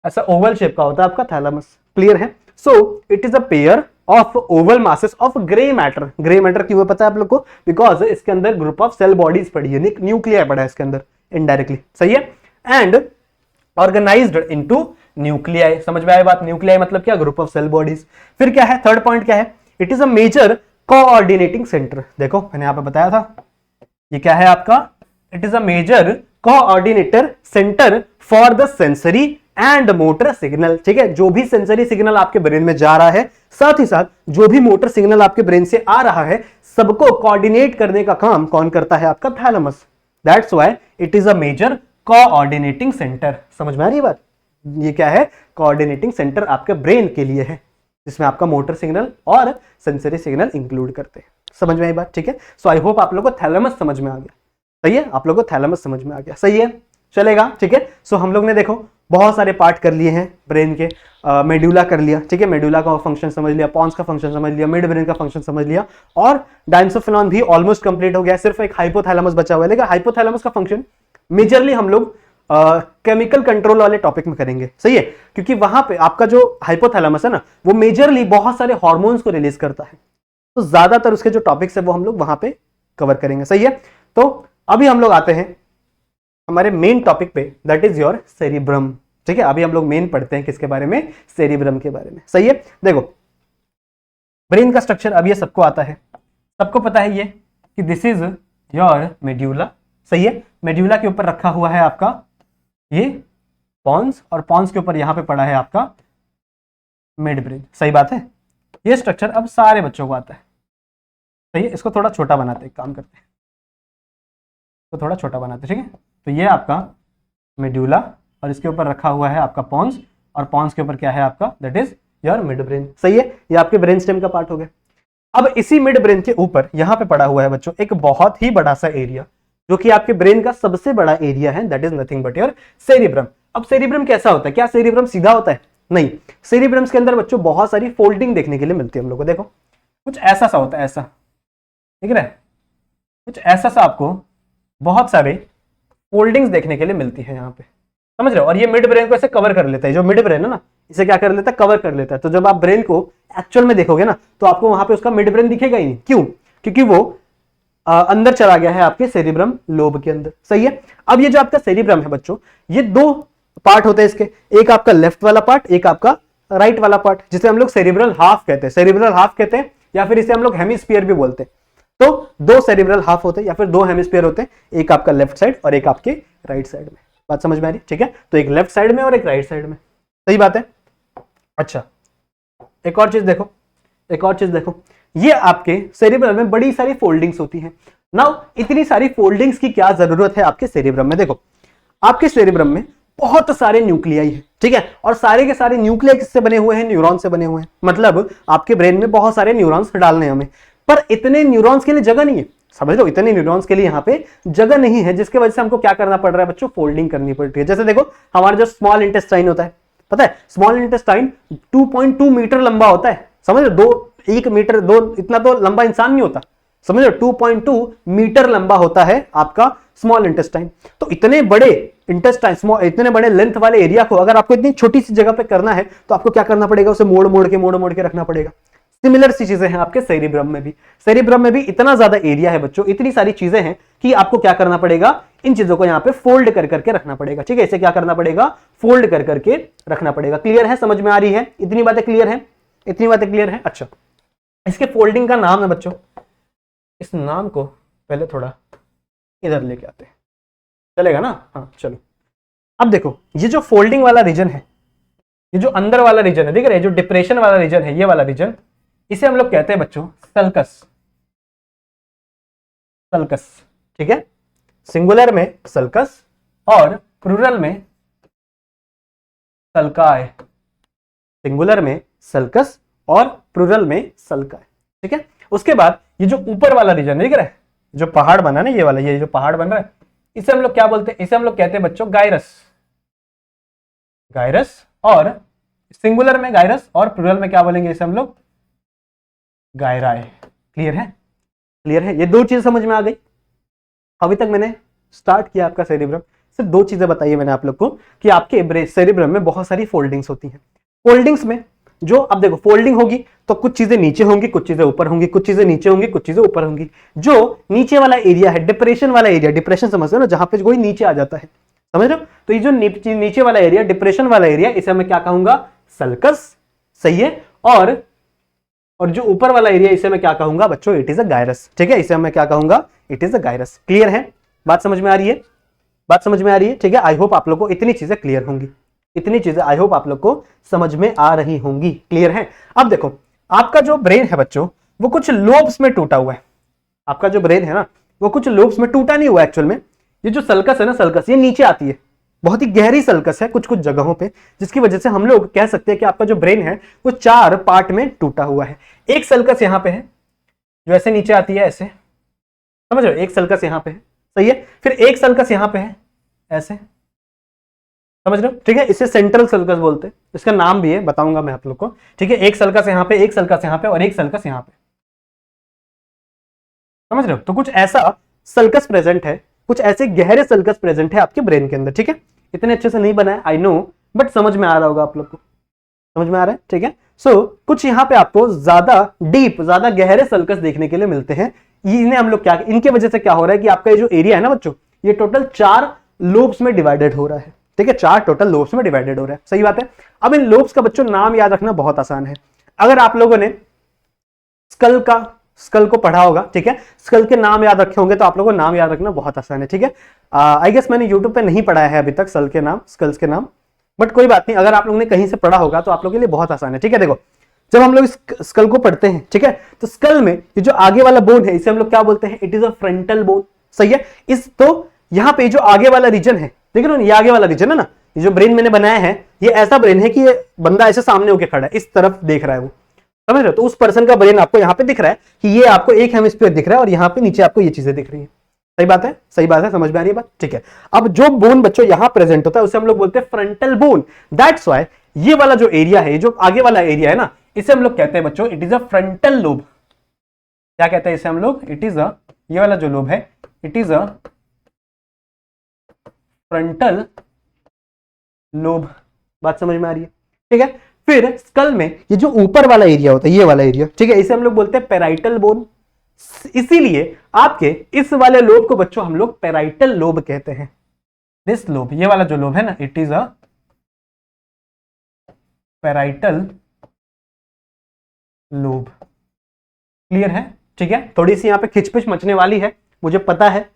ऐसा ओवल शेप का होता है आपका थैलेमस। क्लियर है? So it is a pair of Oval masses of grey matter. Grey matter क्यों पता है आप लोग को? बिकॉज इसके अंदर ग्रुप ऑफ सेल बॉडीज पड़ी है, न्यूक्लियाई पड़ा है इसके अंदर इनडायरेक्टली, सही है, एंड ऑर्गेनाइज्ड इनटू न्यूक्लियाई। समझ में आया बात? न्यूक्लियाई मतलब क्या? Group of cell bodies. फिर क्या है? थर्ड पॉइंट क्या है? It is a major coordinating centre. देखो मैंने यहां पे बताया था, ये क्या है आपका? It is a major coordinator centre for the sensory and motor signal. ठीक है, जो भी सेंसरी सिग्नल आपके ब्रेन में जा रहा है, साथ ही साथ जो भी मोटर सिग्नल आपके ब्रेन से आ रहा है, सबको कोऑर्डिनेट करने का काम कौन करता है? आपका thalamus. That's why it is a major coordinating centre. समझ में आ रही है बात? ये क्या है? कोऑर्डिनेटिंग सेंटर आपके ब्रेन के लिए है, जिसमें आपका मोटर सिग्नल और सेंसरी सिग्नल इंक्लूड करते हैं। समझ में आई बात? ठीक है, सो आई होप आप लोगों को थैलेमस समझ में आ गया। सही है, आप लोगों को थैलेमस समझ में आ गया, सही है, चलेगा। ठीक है, सो हम लोग ने देखो बहुत सारे पार्ट कर लिए हैं ब्रेन के। मेडुला कर लिया, ठीक है, मेडुला का फंक्शन समझ लिया, पॉन्स का फंक्शन समझ लिया, मिड ब्रेन का फंक्शन समझ लिया, और डायंसोफिलॉन भी ऑलमोस्ट कंप्लीट हो गया। सिर्फ एक हाइपोथैलेमस बचा हुआ है, लेकिन हाइपोथैलेमस का फंक्शन मेजरली हम लोग केमिकल कंट्रोल वाले टॉपिक में करेंगे, सही है, क्योंकि वहां पे आपका जो हाइपोथैलेमस है ना, वो मेजरली बहुत सारे हार्मोन्स को रिलीज करता है, तो ज्यादातर उसके जो टॉपिक्स है वो हम लोग वहां पे कवर करेंगे, सही है। तो अभी हम लोग आते हैं हमारे मेन टॉपिक पे, दैट इज योर सेरिब्रम। ठीक है, अभी हम लोग मेन पढ़ते हैं किसके बारे में? सेरिब्रम के बारे में, सही है। देखो ब्रेन का स्ट्रक्चर अब ये सबको आता है, सबको पता है ये कि दिस इज योर मेड्यूला, सही है। मेड्यूला के ऊपर रखा हुआ है आपका ये पॉन्स, और पॉन्स के ऊपर यहां पे पड़ा है आपका मिड ब्रेन, सही बात है। ये स्ट्रक्चर अब सारे बच्चों को आता है, सही है। इसको थोड़ा छोटा बनाते, एक काम करते हैं, तो थोड़ा छोटा बनाते, ठीक है। तो ये आपका मेड्यूला और इसके ऊपर रखा हुआ है आपका पॉन्स, और पॉन्स के ऊपर क्या है आपका? That is your mid brain, सही है। ये आपके ब्रेन स्टेम का पार्ट हो गया। अब इसी मिड ब्रेन के ऊपर यहां पे पड़ा हुआ है बच्चों एक बहुत ही बड़ा सा एरिया, जो कि आपके ब्रेन का सबसे बड़ा एरिया है, that is nothing but your cerebrum. अब सेरिब्रम कैसा होता है? क्या सेरिब्रम सीधा होता है? नहीं, सेरिब्रम्स के अंदर बच्चों बहुत सारी फोल्डिंग देखने के लिए मिलती है हम लोग को। देखो कुछ ऐसा सा होता है, ऐसा, ठीक है, कुछ ऐसा सा आपको बहुत सारे फोल्डिंग्स देखने के लिए मिलती है यहाँ पे, समझ रहे हो। और ये मिड ब्रेन को ऐसे कवर कर लेता है, जो मिड ब्रेन है ना, इसे क्या कर लेता है? कवर कर लेता है। तो जब आप ब्रेन को एक्चुअल में देखोगे ना, तो आपको वहां पे उसका मिड ब्रेन दिखेगा ही नहीं। क्यों? क्योंकि वो अंदर चला गया है आपके सेरिब्रम लोब के अंदर, सही है। अब ये जो आपका सेरिब्रम है बच्चों, ये दो पार्ट होते हैं इसके, एक आपका लेफ्ट वाला पार्ट, एक आपका राइट वाला पार्ट, जिसे हम लोग सेरिब्रल हाफ कहते हैं। सेरिब्रल हाफ कहते हैं, या फिर इसे हम लोग हेमिस्फीयर भी बोलते हैं। तो दो सेरिब्रल हाफ होते हैं या फिर दो हेमिस्फीयर होते हैं, एक आपका लेफ्ट साइड और एक आपके राइट साइड में। बात समझ में आ रही? ठीक है, तो एक लेफ्ट साइड में और एक राइट साइड में, सही बात है। अच्छा, एक और चीज देखो, एक और चीज देखो, ये आपके सेरिब्रम में बड़ी सारी फोल्डिंग्स होती हैं। नाउ इतनी सारी फोल्डिंग्स की क्या जरूरत है आपके सेरिब्रम में? देखो आपके सेरिब्रम में बहुत सारे न्यूक्लियाई है, ठीक है, और सारे के सारे न्यूक्लियाई किससे बने हुए हैं? न्यूरॉन से बने हुए हैं। मतलब आपके ब्रेन में बहुत सारे न्यूरॉन्स डालने हैं हमें, पर इतने न्यूरॉन्स के लिए जगह नहीं है, समझ लो, इतने न्यूरॉन्स के लिए यहाँ पे जगह नहीं है, जिसकी वजह से हमको क्या करना पड़ रहा है बच्चों? फोल्डिंग करनी पड़ती है। जैसे देखो हमारा जो स्मॉल इंटेस्टाइन होता है, पता है स्मॉल इंटेस्टाइन 2.2 मीटर लंबा होता है, समझ लो, 1 मीटर, 2 इतना तो लंबा इंसान नहीं होता, समझ लो, 2.2 मीटर लंबा होता है आपका स्मॉल इंटेस्टाइन। तो इतने बड़े इंटेस्टाइन, इतने बड़े लेंथ वाले एरिया को अगर आपको इतनी छोटी सी जगह पे करना है, तो आपको क्या करना पड़ेगा? उसे मोड़ मोड़ के रखना पड़ेगा। सिमिलर सी चीजें हैं आपके सेरिब्रम में भी। सेरिब्रम में भी इतना ज्यादा एरिया है बच्चों, इतनी सारी चीजें हैं कि आपको क्या करना पड़ेगा, इन चीजों को यहाँ पे फोल्ड कर करके रखना पड़ेगा। ठीक है, इसे क्या करना पड़ेगा, फोल्ड कर करके रखना पड़ेगा। क्लियर है, समझ में आ रही है, इतनी बातें क्लियर है, इतनी बातें क्लियर है। अच्छा, इसके फोल्डिंग का नाम है बच्चों, इस नाम को पहले थोड़ा इधर लेके आते हैं, चलेगा ना? हाँ चलो, अब देखो ये जो फोल्डिंग वाला रीजन है, ये जो अंदर वाला रीजन है, देख रहे हैं, जो डिप्रेशन वाला रीजन है, ये वाला रीजन, इसे हम लोग कहते हैं बच्चों सल्कस। सल्कस, ठीक है, सिंगुलर में सल्कस और प्लूरल में सल्काय। सिंगुलर में सल्कस और प्लूरल में सल्काय। ठीक है, उसके बाद ये जो ऊपर वाला रीजन दिख रहा है, जो पहाड़ बना ना, ये वाला, ये जो पहाड़ बन रहा है, इसे हम लोग क्या बोलते हैं, इसे हम लोग कहते हैं बच्चों गायरस। गायरस, और सिंगुलर में गायरस और प्लूरल में क्या बोलेंगे इसे हम लोग, गायराय। क्लियर है, क्लियर है, ये दो चीज समझ में आ गई। अभी तक मैंने स्टार्ट किया आपका सेरिब्रम, सिर्फ दो चीजें बताई मैंने आप लोग को कि आपके सेरिब्रम में बहुत सारी फोल्डिंग्स होती हैं। फोल्डिंग्स में जो, अब देखो फोल्डिंग होगी तो कुछ चीजें नीचे होंगी, कुछ चीजें ऊपर होंगी, कुछ चीजें नीचे होंगी, कुछ चीजें ऊपर होंगी। जो नीचे वाला एरिया है, डिप्रेशन वाला एरिया, डिप्रेशन समझ रहे हो ना, जहां पे कोई नीचे आ जाता है, समझ रहे हो? तो ये जो नीचे वाला एरिया, डिप्रेशन वाला एरिया, इसे मैं क्या कहूंगा, सल्कस। सही है, और जो ऊपर वाला एरिया, इसे मैं क्या कहूंगा बच्चों, इट इज अ गायरस। ठीक है, इसे मैं क्या कहूंगा, it is a gyrus. Clear है, बात समझ में आ रही है, बात समझ में आ रही है? ठीक है, आई होप आप लोग को इतनी चीजें क्लियर होंगी, इतनी चीजें आई होप आप लोग को समझ में आ रही होंगी। क्लियर है? अब देखो, आपका जो ब्रेन है बच्चों, वो कुछ लोब्स में टूटा हुआ है। आपका जो ब्रेन है ना, वो कुछ लोब्स में टूटा नहीं हुआ एक्चुअल में। ये जो सल्कस है ना, सल्कस ये नीचे आती है, बहुत ही गहरी सल्कस है कुछ कुछ जगहों पे, जिसकी वजह से हम लोग कह सकते हैं कि आपका जो ब्रेन है वो 4 पार्ट में टूटा हुआ है। एक सल्कस यहां पे है जो ऐसे नीचे आती है, ऐसे, समझ रहे हो, एक सल्कस यहां पे है। सही है, फिर एक सल्कस यहां पे है, ऐसे, समझ रहे हो? ठीक है, इसे सेंट्रल सल्कस बोलते हैं, इसका नाम भी है, बताऊंगा मैं आप लोग को। ठीक है, एक सल्कस यहां पे, एक सल्कस यहां पे और एक सल्कस यहां पे, समझ रहे हो? तो कुछ ऐसा सल्कस प्रेजेंट है, कुछ ऐसे गहरे सल्कस प्रेजेंट है आपके ब्रेन के अंदर। ठीक है, इतने अच्छे से नहीं बना है, आई नो, बट समझ में आ रहा होगा आप लोग को, समझ में आ रहा है? ठीक है, सो कुछ यहाँ पे आपको ज्यादा डीप, ज्यादा गहरे सल्कस देखने के लिए मिलते हैं। इन्हें हम लोग क्या, इनके वजह से क्या हो रहा है कि आपका ये जो एरिया है ना बच्चों, ये टोटल 4 लोब्स में डिवाइडेड हो रहा है। ठीक है, 4 टोटल लोब्स में डिवाइडेड हो रहा है। सही बात है। अब इन लोब्स का बच्चों नाम याद रखना बहुत आसान है। अगर आप लोगों ने स्कल को पढ़ा होगा, ठीक है, स्कल के नाम याद रखे होंगे, तो आप लोगों को नाम याद रखना बहुत आसान है। ठीक है, आई गेस मैंने यूट्यूब पे नहीं पढ़ाया है अभी तक स्कल के नाम, स्कल्स के नाम, बट कोई बात नहीं, अगर आप लोगों ने कहीं से पढ़ा होगा तो आप लोगों के लिए बहुत आसान है। ठीक है, देखो जब हम लोग स्कल को पढ़ते हैं, ठीक है, तो स्कल में ये जो आगे वाला बोन है, इसे हम लोग क्या बोलते हैं, it is a frontal bone. सही है, इस तो यहाँ पे जो आगे वाला रीजन है, देख रहे हो, ये आगे वाला रीजन है ना, ये जो ब्रेन मैंने बनाया है, ये ऐसा ब्रेन है कि ये बंदा ऐसे सामने होकर खड़ा है, इस तरफ देख रहा है वो, समझ रहे हो? तो उस पर्सन का ब्रेन आपको यहाँ पे दिख रहा है कि ये आपको एक हेमिस्फीयर दिख रहा है और यहाँ पे नीचे आपको ये चीजें दिख रही है। सही बात है, सही बात है, समझ में आ रही है बात? ठीक है, अब जो बोन बच्चों यहाँ प्रेजेंट होता है उसे हम लोग बोलते हैं फ्रंटल बोन। दैट्स व्हाई ये वाला जो एरिया है, जो आगे वाला एरिया है ना, इसे हम लोग कहते हैं बच्चों, it is a frontal lobe. क्या कहते हैं इसे हम लोग, इट इज अ, ये वाला जो लोब है, it is a frontal lobe. बात समझ में आ रही है? ठीक है, फिर स्कल में ये जो ऊपर वाला एरिया होता है, ये वाला एरिया, ठीक है, इसे हम लोग बोलते हैं पैराइटल बोन। इसीलिए आपके इस वाले लोब को बच्चों हम लोग पैराइटल लोब कहते हैं। दिस लोब, ये वाला जो लोब है ना, it is a parietal lobe. Clear है? ठीक है, थोड़ी सी यहाँ पे खिचपिच मचने वाली है, मुझे पता है,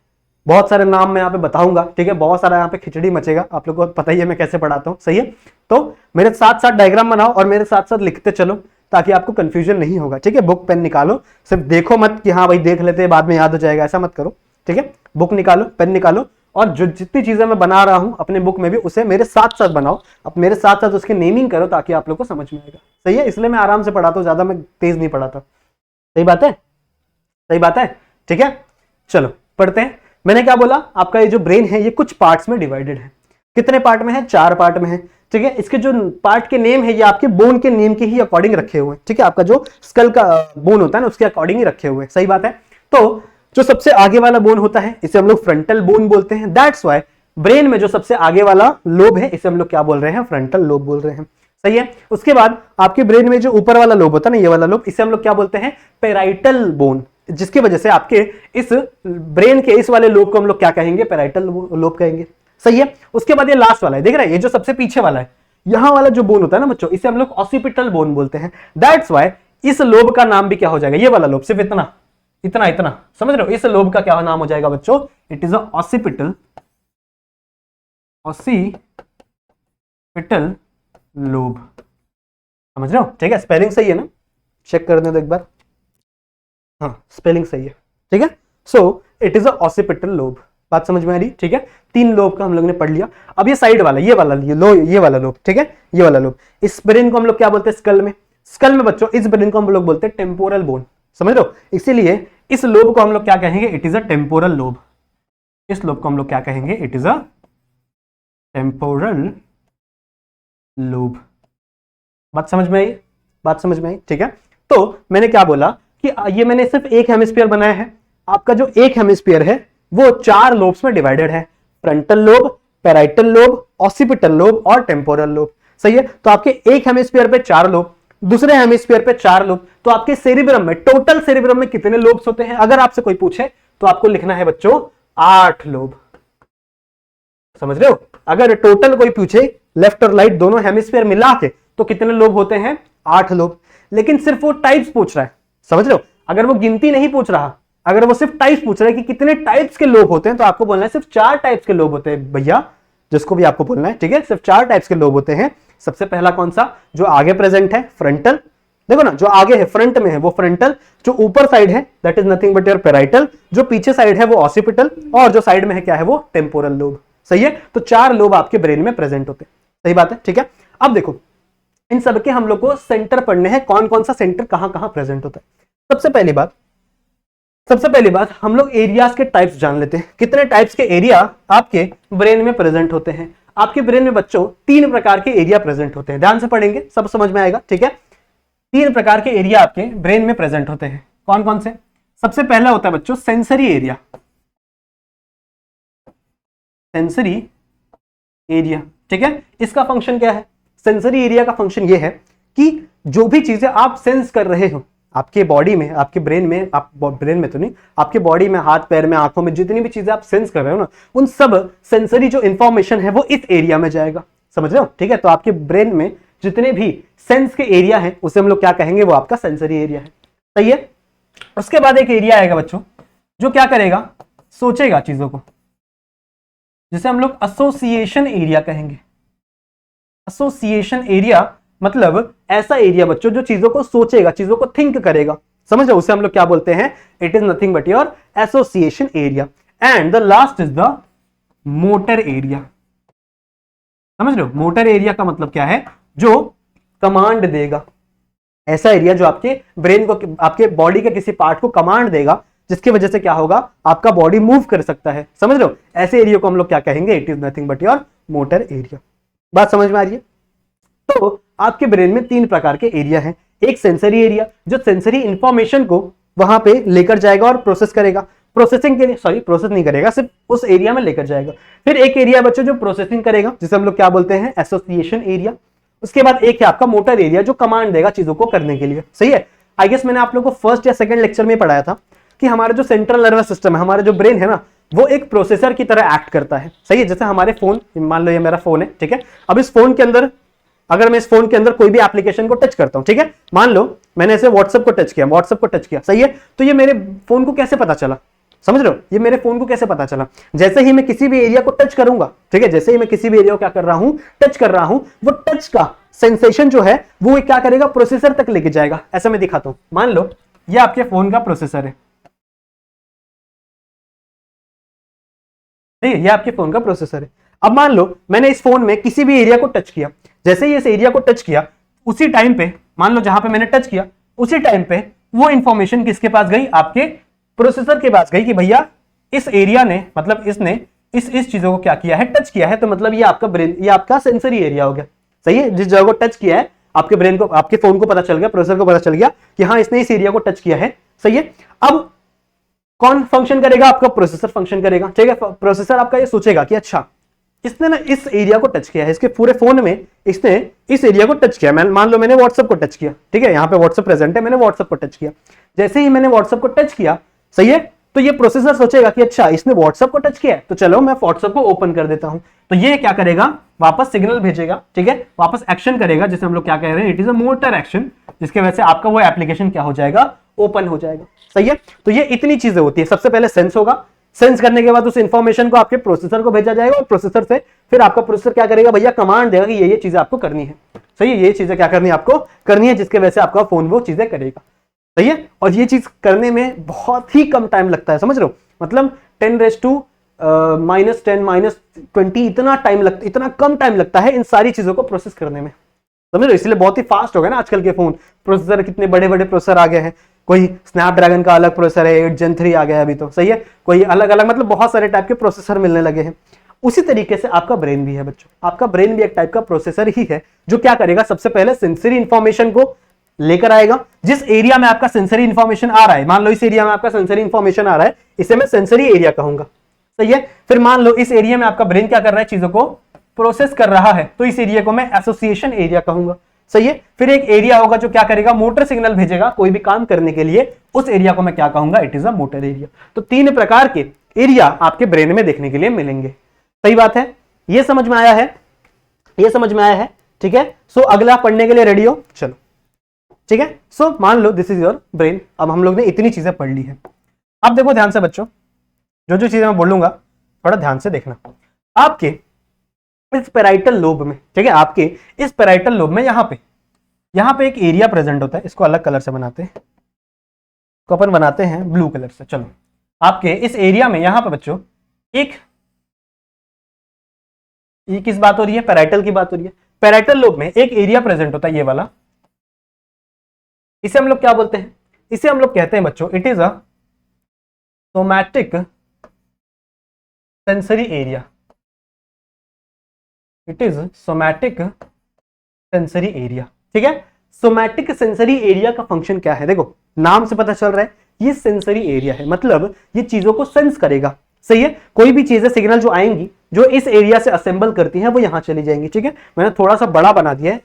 बहुत सारे नाम मैं यहाँ पे बताऊंगा। ठीक है, बहुत सारा यहाँ पे खिचड़ी मचेगा, आप लोगों को पता ही है मैं कैसे पढ़ाता हूँ। सही है, तो मेरे साथ साथ डायग्राम बनाओ और मेरे साथ साथ लिखते चलो, ताकि आपको कंफ्यूजन नहीं होगा। ठीक है, बुक पेन निकालो, सिर्फ देखो मत कि हाँ भाई देख लेते हैं बाद में याद हो जाएगा, ऐसा मत करो। ठीक है, बुक निकालो, पेन निकालो, और जो जितनी चीजें मैं बना रहा हूं अपने बुक में भी, उसे मेरे साथ साथ बनाओ, अब मेरे साथ साथ उसकी नेमिंग करो, ताकि आप लोग को समझ में आएगा। सही है, इसलिए मैं आराम से पढ़ाता हूँ, ज्यादा मैं तेज नहीं पढ़ाता। सही बात है, सही बात है। ठीक है, चलो पढ़ते हैं। मैंने क्या बोला, आपका ये जो ब्रेन है ये कुछ पार्ट्स में डिवाइडेड है। कितने पार्ट में है? 4 पार्ट में है। ठीक है, इसके जो पार्ट के नेम है ये आपके बोन के नेम के ही अकॉर्डिंग रखे हुए हैं। ठीक है, आपका जो स्कल का बोन होता है ना, उसके अकॉर्डिंग ही रखे हुए हैं। सही बात है। तो जो सबसे आगे वाला बोन होता है, इसे हम लोग फ्रंटल बोन बोलते हैं। दैट्स व्हाई ब्रेन में जो सबसे आगे वाला लोब है, इसे हम लोग क्या बोल रहे हैं, फ्रंटल लोब बोल रहे हैं। सही है। उसके बाद आपके ब्रेन में जो ऊपर वाला लोब होता है ना, ये वाला लोब, इसे हम लोग क्या बोलते हैं, पेराइटल बोन, जिसकी वजह से आपके इस ब्रेन के इस वाले लोब को हम लोग क्या कहेंगे, पेराइटल लोब कहेंगे। सही है। उसके बाद ये लास्ट वाला है, देख रहे हैं, ये जो सबसे पीछे वाला है, यहां वाला जो बोन होता है ना बच्चों, इसे हम लोग ऑसिपिटल बोन बोलते हैं। दैट्स वाई इस लोब का नाम भी क्या हो जाएगा, ये वाला लोब, सिर्फ इतना इतना इतना, समझ रहे हो, इस लोब का क्या नाम हो जाएगा बच्चों, इट इज ऑसिपिटल लोब। समझ रहे हो, ठीक है। स्पेलिंग सही है ना, चेक कर दो एक बार, हाँ स्पेलिंग सही है, ठीक है। So it is occipital lobe, बात समझ में आ रही, ठीक है। 3 लोब का हम लोग ने पढ़ लिया। अब ये साइड वाला, ये वाला लोब, ठीक है, ये वाला लोब, इस ब्रेन को हम लोग क्या बोलते हैं, स्कल में बच्चों इस ब्रेन को हम लोग बोलते हैं टेम्पोरल बोन, समझ लो। इसीलिए इस लोब को हम लोग क्या कहेंगे, it is a temporal lobe. इस लोब को हम लोग क्या कहेंगे, it is a temporal lobe. बात समझ में आई, ठीक है। तो मैंने क्या बोला कि ये मैंने सिर्फ एक हेमिस्फीयर बनाया है, आपका जो एक हेमिस्फीयर है वो 4 लोब्स में डिवाइडेड है, frontal lobe, parietal lobe, occipital lobe और टेम्पोरल लोब। सही है। तो आपके एक हेमिस्फीयर पे 4 लोब, दूसरे हेमिस्फीयर पे 4 लोब, तो आपके सेरिब्रम में, टोटल सेरिब्रम में कितने लोब्स होते हैं, अगर आपसे कोई पूछे तो आपको लिखना है बच्चों 8 लोब। समझ रहे हो, अगर टोटल कोई पूछे लेफ्ट और राइट दोनों हेमिस्फीयर मिला के तो कितने लोब होते हैं, 8 लोब। लेकिन सिर्फ वो टाइप्स पूछ रहा है, समझ रहे हो, अगर वो गिनती नहीं पूछ रहा, अगर वो सिर्फ टाइप्स पूछ रहा है कि कितने टाइप्स के लोब होते हैं, तो आपको बोलना है सिर्फ 4 टाइप्स के लोब होते हैं भैया, जिसको भी आपको बोलना है, ठीक है। सिर्फ 4 टाइप्स के लोब होते हैं। सबसे पहला कौन सा, जो आगे प्रेजेंट है, फ्रंटल, देखो ना, जो आगे है फ्रंट में है वो फ्रंटल, जो ऊपर साइड है that is nothing but your parietal, जो पीछे साइड है वो ऑसिपिटल, और जो साइड में है क्या है, वो टेम्पोरल लोब। सही है। तो 4 लोब आपके ब्रेन में प्रेजेंट होते हैं, सही बात है, ठीक है। अब देखो इन सब के हम लोग को सेंटर पढ़ने हैं, कौन कौन सा सेंटर कहां कहां प्रेजेंट होता है। सबसे पहली बात हम लोग एरियाज के टाइप्स जान लेते हैं, कितने टाइप्स के एरिया आपके ब्रेन में प्रेजेंट होते हैं। आपके ब्रेन में बच्चों 3 प्रकार के एरिया प्रेजेंट होते हैं, ध्यान से पढ़ेंगे सब समझ में आएगा, ठीक है। 3 प्रकार के एरिया आपके ब्रेन में प्रेजेंट होते हैं, कौन कौन से। सबसे पहला होता है बच्चों सेंसरी एरिया, ठीक है। इसका फंक्शन क्या है, सेंसरी एरिया का फंक्शन ये है कि जो भी चीजें आप सेंस कर रहे हो आपके बॉडी में, आपके ब्रेन में, आप ब्रेन में तो नहीं, आपके बॉडी में, हाथ पैर में, आंखों में, जितनी भी चीजें आप सेंस कर रहे हो ना, उन सब सेंसरी जो इंफॉर्मेशन है वो इस एरिया में जाएगा, समझ रहे हो, ठीक है। तो आपके ब्रेन में जितने भी सेंस के एरिया है उसे हम लोग क्या कहेंगे, वो आपका सेंसरी एरिया है, सही है। उसके बाद एक एरिया आएगा बच्चों जो क्या करेगा, सोचेगा चीजों को, जिसे हम लोग एसोसिएशन एरिया कहेंगे। एसोसिएशन एरिया मतलब ऐसा एरिया बच्चों जो चीजों को सोचेगा, चीजों को थिंक करेगा, समझ रहे हो, उसे हम लोग क्या बोलते हैं, it is nothing but your association area. And the last is the motor area. समझ रहे हो, मोटर एरिया का मतलब क्या है, जो कमांड देगा, ऐसा एरिया जो आपके ब्रेन को, आपके बॉडी के किसी पार्ट को कमांड देगा, जिसकी वजह से क्या होगा, आपका बॉडी मूव कर सकता है, समझ रहे हो। ऐसे एरिया को हम लोग क्या कहेंगे, it is nothing but your motor area. बात समझ में आ रही है। तो आपके ब्रेन में 3 प्रकार के एरिया हैं, एक सेंसरी एरिया जो सेंसरी इंफॉर्मेशन को वहां पे लेकर जाएगा और प्रोसेस करेगा, प्रोसेसिंग के लिए, सॉरी प्रोसेस नहीं करेगा, सिर्फ उस एरिया में लेकर जाएगा। फिर एक एरिया बच्चों जो प्रोसेसिंग करेगा, जिसे हम लोग क्या बोलते हैं, एसोसिएशन एरिया। उसके बाद एक है आपका मोटर एरिया जो कमांड देगा चीजों को करने के लिए, सही है। आई गेस मैंने आप लोगों को फर्स्ट या सेकंड लेक्चर में पढ़ाया था कि हमारा जो सेंट्रल नर्वस सिस्टम है, हमारा जो ब्रेन है ना, वो एक प्रोसेसर की तरह एक्ट करता है, सही है। जैसे हमारे फोन, मान लो ये मेरा फोन है, ठीक है। अब इस फोन के अंदर, अगर मैं इस फोन के अंदर कोई भी एप्लीकेशन को टच करता हूं, ठीक है, मान लो मैंने ऐसे व्हाट्सएप को टच किया, सही है। तो ये मेरे फोन को कैसे पता चला, समझ रहे हो, ये मेरे फोन को कैसे पता चला, जैसे ही मैं किसी भी एरिया को टच करूंगा, ठीक है, जैसे ही मैं किसी भी एरिया को क्या कर रहा हूं, टच कर रहा हूं, वो टच का सेंसेशन जो है वो क्या करेगा, प्रोसेसर तक लेके जाएगा। ऐसा मैं दिखाता हूं, मान लो ये आपके फोन का प्रोसेसर है, ठीक है, ये आपके फोन का प्रोसेसर है। अब मान लो मैंने इस फोन में किसी भी एरिया को टच किया, जैसे ही इस एरिया को टच किया, उसी टाइम पे, मान लो जहां पे मैंने टच किया, उसी टाइम पे वो इंफॉर्मेशन किसके पास गई, आपके प्रोसेसर के पास गई कि भैया इस एरिया ने, मतलब इसने इस चीजों को क्या किया है, टच किया है। तो मतलब ये आपका ब्रेन, ये आपका सेंसरी एरिया हो गया, सही है। जिस जगह को टच किया है, आपके ब्रेन को, आपके फोन को पता चल गया, प्रोसेसर को पता चल गया कि हाँ इसने इस एरिया को टच किया है, सही है। अब कौन फंक्शन करेगा, आपका प्रोसेसर फंक्शन करेगा, ठीक है। प्रोसेसर आपका ये सोचेगा कि अच्छा इसने ना इस एरिया को टच किया है, इसके पूरे फोन में इसने इस एरिया को टच किया। मान लो मैंने व्हाट्सएप को टच किया, ठीक है, यहाँ पे व्हाट्सएप प्रेजेंट है, मैंने व्हाट्सएप को टच किया। जैसे ही मैंने व्हाट्सएप को टच किया, सही है, तो ये प्रोसेसर सोचेगा कि अच्छा इसने व्हाट्सएप को टच किया है, तो चलो मैं व्हाट्सएप को ओपन कर देता हूं। तो ये क्या करेगा, वापस सिग्नल भेजेगा, ठीक है, वापस एक्शन करेगा, जिसे हम लोग क्या कह रहे हैं, it is a motor action, जिसके वजह से आपका वो एप्लीकेशन क्या हो जाएगा, ओपन हो जाएगा। सही है, तो ये इतनी चीजें होती है। सबसे पहले सेंस होगा, सेंस करने के बाद उस इंफॉर्मेशन को आपके प्रोसेसर को भेजा जाएगा, और प्रोसेसर से फिर आपका प्रोसेसर क्या करेगा भैया, कमांड देगा कि ये चीजें आपको करनी है। सही है, ये चीजें क्या करनी है, आपको करनी है, जिसके वजह से आपका फोन वो चीजें करेगा। सही है, और ये चीज करने में बहुत ही कम टाइम लगता है, समझ रहे हो, मतलब 10⁻⁻10 -20 इतना टाइम लगता, इतना कम टाइम लगता है इन सारी चीजों को प्रोसेस करने में, समझ रहे हो। इसलिए बहुत ही फास्ट हो गए ना आजकल के फोन, प्रोसेसर कितने बड़े बड़े प्रोसेसर आ गए हैं, कोई स्नैपड्रैगन का अलग प्रोसेसर है, 8 Gen 3 आ गया है अभी तो, सही है, कोई अलग अलग, मतलब बहुत सारे टाइप के प्रोसेसर मिलने लगे हैं। उसी तरीके से आपका ब्रेन भी है बच्चों, आपका ब्रेन भी एक टाइप का प्रोसेसर ही है, जो क्या करेगा, सबसे पहले सेंसरी इंफॉर्मेशन को लेकर आएगा। जिस एरिया में आपका सेंसरी इंफॉर्मेशन आ रहा है, मान लो इस एरिया में आपका सेंसरी इंफॉर्मेशन आ रहा है, इसे मैं सेंसरी एरिया कहूंगा। सही है, फिर मान लो इस एरिया में आपका ब्रेन क्या कर रहा है, चीजों को प्रोसेस कर रहा है, तो इस एरिया को मैं एसोसिएशन एरिया कहूंगा। सही है, फिर एक एरिया होगा जो क्या करेगा, मोटर सिग्नल भेजेगा कोई भी काम करने के लिए, उस एरिया को मैं क्या कहूंगा, it is a motor area. तो 3 प्रकार के एरिया आपके ब्रेन में देखने के लिए मिलेंगे। सही बात है, ये समझ में आया है, ये समझ में आया है, ठीक है। सो अगला पढ़ने के लिए रेडी हो, चलो, ठीक है। सो मान लो दिस इज योर ब्रेन। अब हम लोग ने इतनी चीजें पढ़ ली है। अब देखो ध्यान से बच्चों, जो जो चीजें मैं बोलूंगा थोड़ा ध्यान से देखना। आपके इस पैराइटल लोब में, ठीक है, आपके इस पैराइटल लोब में यहां पे एक एरिया प्रेजेंट होता है। इसको अलग कलर से बनाते हैं, को अपन बनाते हैं ब्लू कलर से। चलो, आपके इस एरिया में यहां पे बच्चों एक, ये किस बात हो रही है, पैराइटल की बात हो रही है। पैराइटल लोब में एक एरिया प्रेजेंट होता है, ये वाला। इसे हम लोग क्या बोलते हैं, इसे हम लोग कहते हैं बच्चों, it is a somatic sensory area. It is somatic sensory area, ठीक है। सोमैटिक सेंसरी एरिया का फंक्शन क्या है, देखो नाम से पता चल रहा है, ये सेंसरी एरिया है, मतलब ये चीजों को सेंस करेगा। सही है, कोई भी चीजें सिग्नल जो आएंगी, जो इस एरिया से असेंबल करती हैं, वो यहां चली जाएंगी। ठीक है, मैंने थोड़ा सा बड़ा बना दिया है,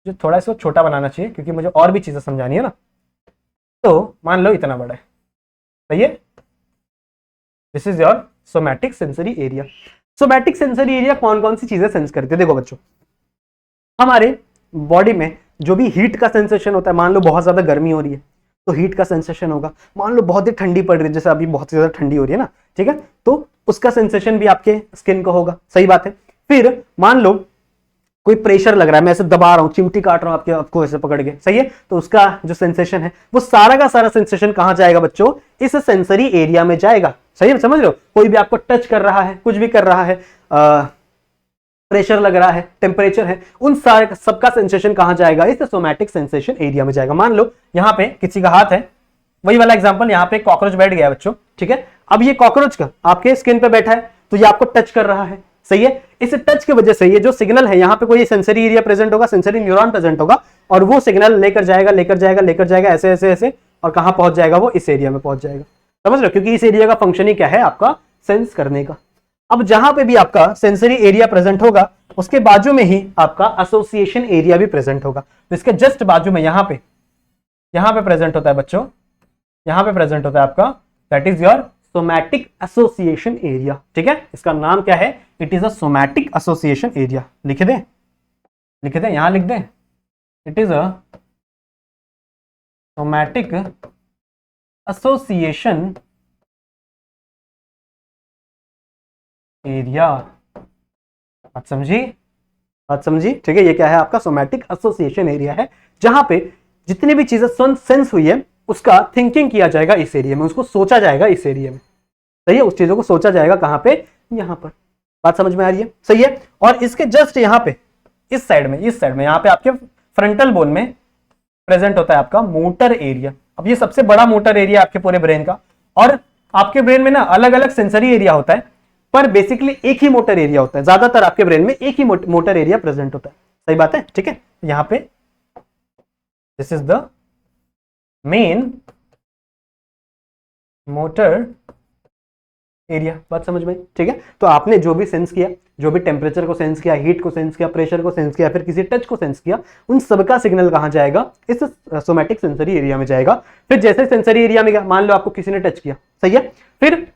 जो थोड़ा सा छोटा बनाना चाहिए, क्योंकि मुझे और भी चीजें समझानी है ना। तो मान लो इतना बड़ा है, सही है। This is your somatic sensory area. Somatic sensory area कौन कौन सी चीजें सेंस करती है, देखो बच्चों, हमारे बॉडी में जो भी हीट का सेंसेशन होता है, मान लो बहुत ज्यादा गर्मी हो रही है तो हीट का सेंसेशन होगा, मान लो बहुत ही ठंडी पड़ रही है, जैसे अभी बहुत ज्यादा ठंडी हो रही है ना, ठीक है, तो उसका सेंसेशन भी आपके स्किन को होगा। सही बात है। फिर मान लो कोई प्रेशर लग रहा है, मैं ऐसे दबा रहा हूं, चिमटी काट रहा हूं आपको ऐसे पकड़ के, सही है, तो उसका जो सेंसेशन है, वो सारा का सारा सेंसेशन कहां जाएगा बच्चों, इस सेंसरी एरिया में जाएगा। सही है, समझ रहे हो, कोई भी आपको टच कर रहा है, कुछ भी कर रहा है, प्रेशर लग रहा है, टेम्परेचर है, उन सारे सबका सेंसेशन कहां जाएगा, इस सोमैटिक सेंसेशन एरिया में जाएगा। मान लो यहां पे किसी का हाथ है, वही वाला एग्जांपल, यहां पे कॉकरोच बैठ गया बच्चों, ठीक है। अब ये कॉकरोच का आपके स्किन पे बैठा है, तो ये आपको टच कर रहा है, सही है। इस टच की वजह से ये जो सिग्नल है, यहां पे कोई सेंसरी एरिया प्रेजेंट होगा, सेंसरी न्यूरॉन प्रेजेंट होगा, और वो सिग्नल लेकर जाएगा ऐसे ऐसे ऐसे, और कहां पहुंच जाएगा, वो इस एरिया में पहुंच जाएगा। समझ रहे हो, क्योंकि इस एरिया का फंक्शन ही क्या है, आपका सेंस करने का। अब जहां पे भी आपका सेंसरी एरिया प्रेजेंट होगा, उसके बाजू में ही आपका एसोसिएशन एरिया भी प्रेजेंट होगा। तो इसके जस्ट बाजू में यहां पे प्रेजेंट होता है बच्चों, यहां पे प्रेजेंट होता है आपका, that is your somatic association area. ठीक है, इसका नाम क्या है, it is a somatic association area. लिख दें, यहां लिख दें, it is a somatic association area. बात समझी, ठीक है। ये क्या है, आपका सोमैटिक एसोसिएशन एरिया है, जहां पे जितनी भी चीजें सेंस हुई है, उसका थिंकिंग किया जाएगा इस एरिया में, उसको सोचा जाएगा इस एरिया में। सही है, उस चीजों को सोचा जाएगा कहां पे, यहां पर। बात समझ में आ रही है, सही है। और इसके जस्ट यहां पे इस साइड में यहां पे आपके फ्रंटल बोन में प्रेजेंट होता है आपका मोटर एरिया। अब ये सबसे बड़ा मोटर एरिया आपके पूरे ब्रेन का, और आपके ब्रेन में ना अलग अलग सेंसरी एरिया होता है, पर बेसिकली एक ही मोटर एरिया होता है। ज्यादातर आपके ब्रेन में एक ही मोटर एरिया प्रेजेंट होता है। सही बात है, ठीक है। यहां पे this is the main motor area. बात समझ में, ठीक है। तो आपने जो भी सेंस किया, जो भी टेम्परेचर को सेंस किया, हीट को सेंस किया, प्रेशर को सेंस किया, फिर किसी टच को सेंस किया, उन सबका सिग्नल कहां जाएगा, इस सोमैटिक सेंसरी एरिया में जाएगा। फिर जैसे सेंसरी एरिया में गया, मान लो आपको किसी ने टच किया, सही है, फिर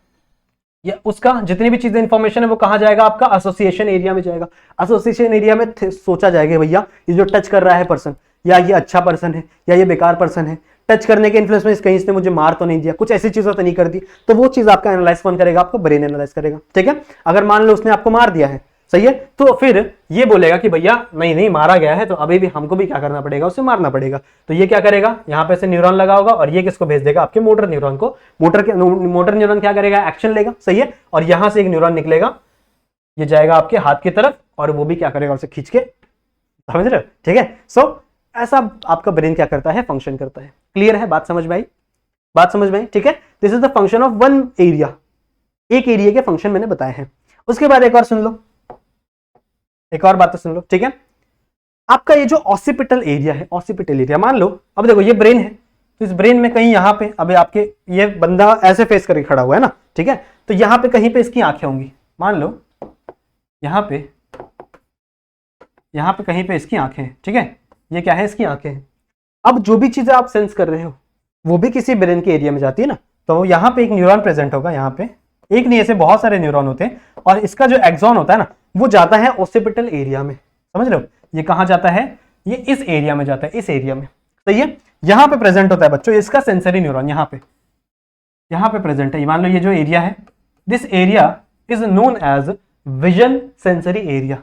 ये उसका जितनी भी चीजें इंफॉर्मेशन है वो कहां जाएगा, आपका एसोसिएशन एरिया में जाएगा। एसोसिएशन एरिया में सोचा जाएगा भैया ये जो टच कर रहा है पर्सन, या ये अच्छा पर्सन है या ये बेकार पर्सन है, टच करने के इन्फ्लुएंस में कहीं इसने मुझे मार तो नहीं दिया, कुछ ऐसी चीजें तो नहीं कर दी, तो वो चीज आपका एनालाइज कौन करेगा, आपका ब्रेन एनालाइज करेगा, ठीक है। अगर मान लो उसने आपको मार दिया है, सही है, तो फिर ये बोलेगा कि भैया नहीं नहीं मारा गया है, तो अभी भी हमको भी क्या करना पड़ेगा, उसे मारना पड़ेगा। तो ये क्या करेगा, यहाँ पे से न्यूरॉन लगा होगा और ये किसको भेज देगा, आपके मोटर न्यूरॉन को। मोटर न्यूरॉन क्या करेगा, एक्शन लेगा, सही है, और यहां से एक न्यूरॉन निकलेगा, ये जाएगा आपके हाथ की तरफ और वो भी क्या करेगा, उसे खींच के, समझ रहे हो, ठीक है। सो ऐसा आपका ब्रेन क्या करता है, फंक्शन करता है। क्लियर है, बात समझ में आई, बात समझ में आई, ठीक है। This is the function of one area, एक एरिया के फंक्शन मैंने बताए हैं। उसके बाद एक और सुन लो, एक और बात तो सुन लो, ठीक है। आपका ये जो ऑसिपिटल एरिया है, ऑसिपिटल एरिया, मान लो अब देखो ये ब्रेन है, तो इस ब्रेन में कहीं यहां पे, अबे आपके ये बंदा ऐसे फेस करके खड़ा हुआ है ना, ठीक है, तो यहां पे कहीं पे इसकी आंखें होंगी, मान लो यहां पे कहीं पे इसकी आंखें हैं, ठीक है, ये क्या है, इसकी आंखें हैं। अब जो भी चीजें आप सेंस कर रहे हो वो भी किसी ब्रेन के एरिया में जाती है ना, तो यहाँ पे एक न्यूरॉन प्रेजेंट होगा, यहाँ पे एक नहीं ऐसे बहुत सारे न्यूरॉन होते हैं, और इसका जो एक्सॉन होता है ना वो जाता है ऑसिपिटल एरिया में, समझ रहे हो, ये कहाँ जाता है, ये इस एरिया में जाता है, इस एरिया में, सही है। यहाँ पे प्रेजेंट होता है बच्चों इसका सेंसरी न्यूरॉन, यहाँ पे प्रेजेंट है, मान लो ये जो एरिया है, this area is known as vision sensory area,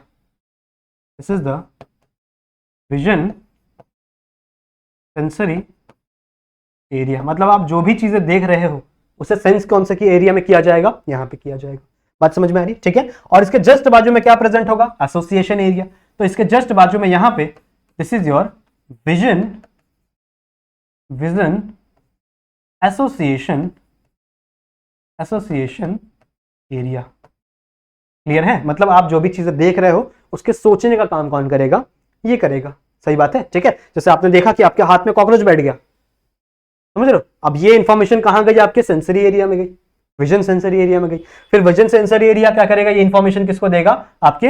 this is the vision sensory area. मतलब आप जो भी चीजें देख रहे हो उसे सेंस कौन से की एरिया में किया जाएगा, यहां पे किया जाएगा। बात समझ में आ रही, ठीक है। और इसके जस्ट बाजू में क्या प्रेजेंट होगा, एसोसिएशन एरिया, तो इसके जस्ट बाजू में यहां पे this is your vision association area. Clear है, मतलब आप जो भी चीजें देख रहे हो उसके सोचने का काम कौन करेगा, ये करेगा, सही बात है, ठीक है। जैसे आपने देखा कि आपके हाथ में कॉकरोच बैठ गया, समझ रहे हो, अब ये इंफॉर्मेशन कहां गई, आपके सेंसरी एरिया में गई, विजन सेंसरी एरिया में गई। फिर विजन सेंसरी एरिया क्या करेगा, ये इंफॉर्मेशन किसको देगा, आपके,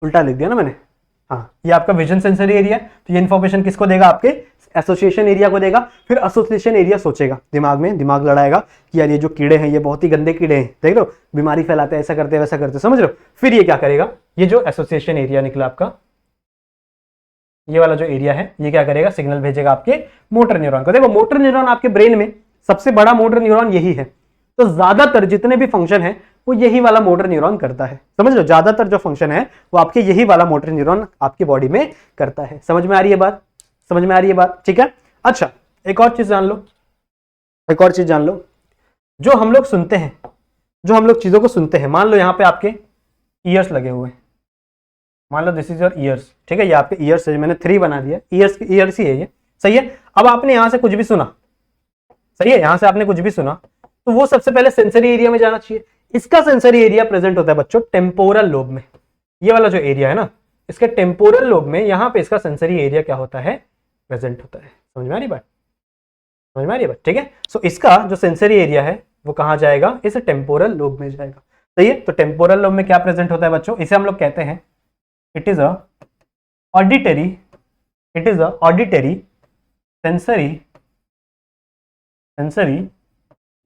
उल्टा लिख दिया ना मैंने, हाँ, ये आपका विजन सेंसरी एरिया, तो ये इंफॉर्मेशन किसको देगा, आपके एसोसिएशन एरिया को देगा। फिर एसोसिएशन एरिया सोचेगा, दिमाग में दिमाग लड़ाएगा कि यार ये जो कीड़े हैं ये बहुत ही गंदे कीड़े हैं, देख लो बीमारी फैलाते हैं, ऐसा करते हैं वैसा करते हैं, समझ लो। फिर ये क्या करेगा, ये जो एसोसिएशन एरिया निकला आपका, ये वाला जो एरिया है, ये क्या करेगा, सिग्नल भेजेगा आपके मोटर न्यूरॉन को। देखो मोटर न्यूरॉन आपके ब्रेन में सबसे बड़ा मोटर न्यूरॉन यही है, तो ज्यादातर जितने भी फंक्शन है वो यही वाला मोटर न्यूरॉन करता है, समझ लो, ज्यादातर जो फंक्शन है वो आपके यही वाला मोटर न्यूरॉन आपकी बॉडी में करता है। समझ में आ रही है बात, समझ में आ रही है बात, ठीक है। अच्छा एक और चीज जान लो, एक और चीज जान लो, जो हम लोग सुनते हैं, जो हम लोग चीजों को सुनते हैं, मान लो यहाँ पे आपके ईयर्स लगे हुए हैं, मान लो दिस इज योर ईयर्स, ठीक है, ये आपके ईयर्स है, मैंने 3 बना दिया, ईयर्स ही है ये, सही है। अब आपने यहां से कुछ भी सुना, सही है, यहां से आपने कुछ भी सुना, तो वो सबसे पहले सेंसरी एरिया में जाना चाहिए। इसका सेंसरी एरिया प्रेजेंट होता है बच्चों टेम्पोरल लोब में, ये वाला जो एरिया है ना, इसके टेम्पोरल लोब में यहां पे इसका सेंसरी एरिया क्या होता है, प्रेजेंट होता है। समझ में आ रही बात, समझ में आ रही बात, ठीक है। सो इसका जो सेंसरी एरिया है वो कहां जाएगा, इस टेम्पोरल लोब में जाएगा, सही है। तो टेम्पोरल लोब में क्या प्रेजेंट होता है बच्चों, इसे हम लोग कहते हैं it is a auditory sensory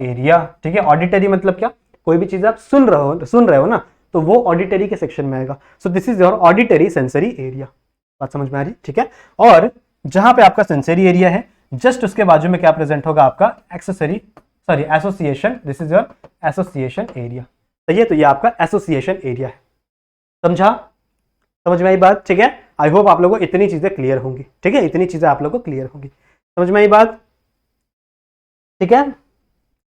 area, ठीक है। ऑडिटरी मतलब क्या, कोई भी चीज आप सुन रहे हो ना, तो वो ऑडिटरी के सेक्शन में आएगा। So this is your auditory sensory area, बात समझ में आ रही, ठीक है। और जहां पे आपका सेंसरी एरिया है जस्ट उसके बाजू में क्या प्रेजेंट होगा, आपका association, this is your association area, सही है। तो ये आपका एसोसिएशन एरिया है, समझा, समझ में आई बात, ठीक है। आई होप आप लोगों को इतनी चीजें क्लियर होंगी, ठीक है, इतनी चीजें आप लोगों को क्लियर होंगी, समझ में आई बात, ठीक है।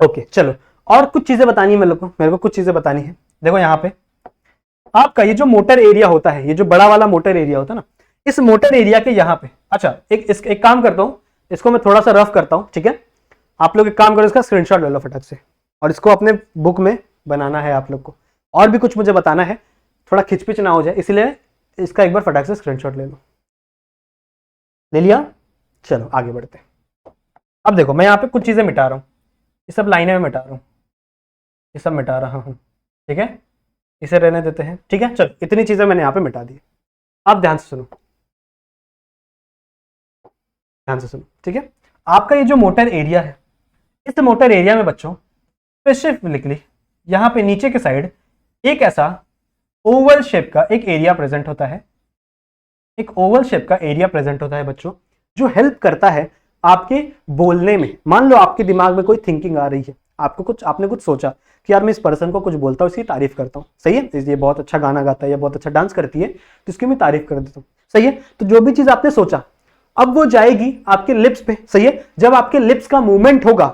ओके चलो, और कुछ चीजें बतानी है मेरे को कुछ चीजें बतानी है। देखो यहाँ पे आपका ये जो मोटर एरिया होता है, ये जो बड़ा वाला मोटर एरिया होता है ना, इस मोटर एरिया के यहाँ पे, अच्छा एक काम करता हूँ, इसको मैं थोड़ा सा रफ करता हूँ, ठीक है। आप लोग एक काम करो, इसका स्क्रीनशॉट ले लो फटाक से, और इसको अपने बुक में बनाना है आप लोग को। और भी कुछ मुझे बताना है, थोड़ा खिचपिच ना हो जाए, इसलिए इसका एक बार फटाक से स्क्रीनशॉट ले लो। ले लिया, चलो आगे बढ़ते हैं। अब देखो मैं यहाँ पे कुछ चीजें मिटा रहा हूँ, ये सब लाइनें में मिटा रहा हूँ, ये सब मिटा रहा हूं, ठीक है, इसे रहने देते हैं, ठीक है। चलो इतनी चीजें मैंने यहाँ पे मिटा दी। आप ध्यान से सुनो, ध्यान से सुनो, ठीक है। आपका ये जो मोटर एरिया है, इस मोटर एरिया में बच्चों स्पेसिफिकली यहाँ पे नीचे के साइड एक ऐसा ओवल शेप का एक एरिया प्रेजेंट होता है, एक ओवल शेप का एरिया प्रेजेंट होता है बच्चों, जो हेल्प करता है आपके बोलने में। मान लो आपके दिमाग में कोई थिंकिंग आ रही है, आपने कुछ सोचा कि यार मैं इस पर्सन को कुछ बोलता हूँ, इसकी तारीफ करता हूँ, सही है, ये बहुत अच्छा गाना गाता है या बहुत अच्छा डांस करती है, तो इसकी मैं तारीफ कर देता हूँ, सही है। तो जो भी चीज आपने सोचा अब वो जाएगी आपके लिप्स पे, सही है। जब आपके लिप्स का मूवमेंट होगा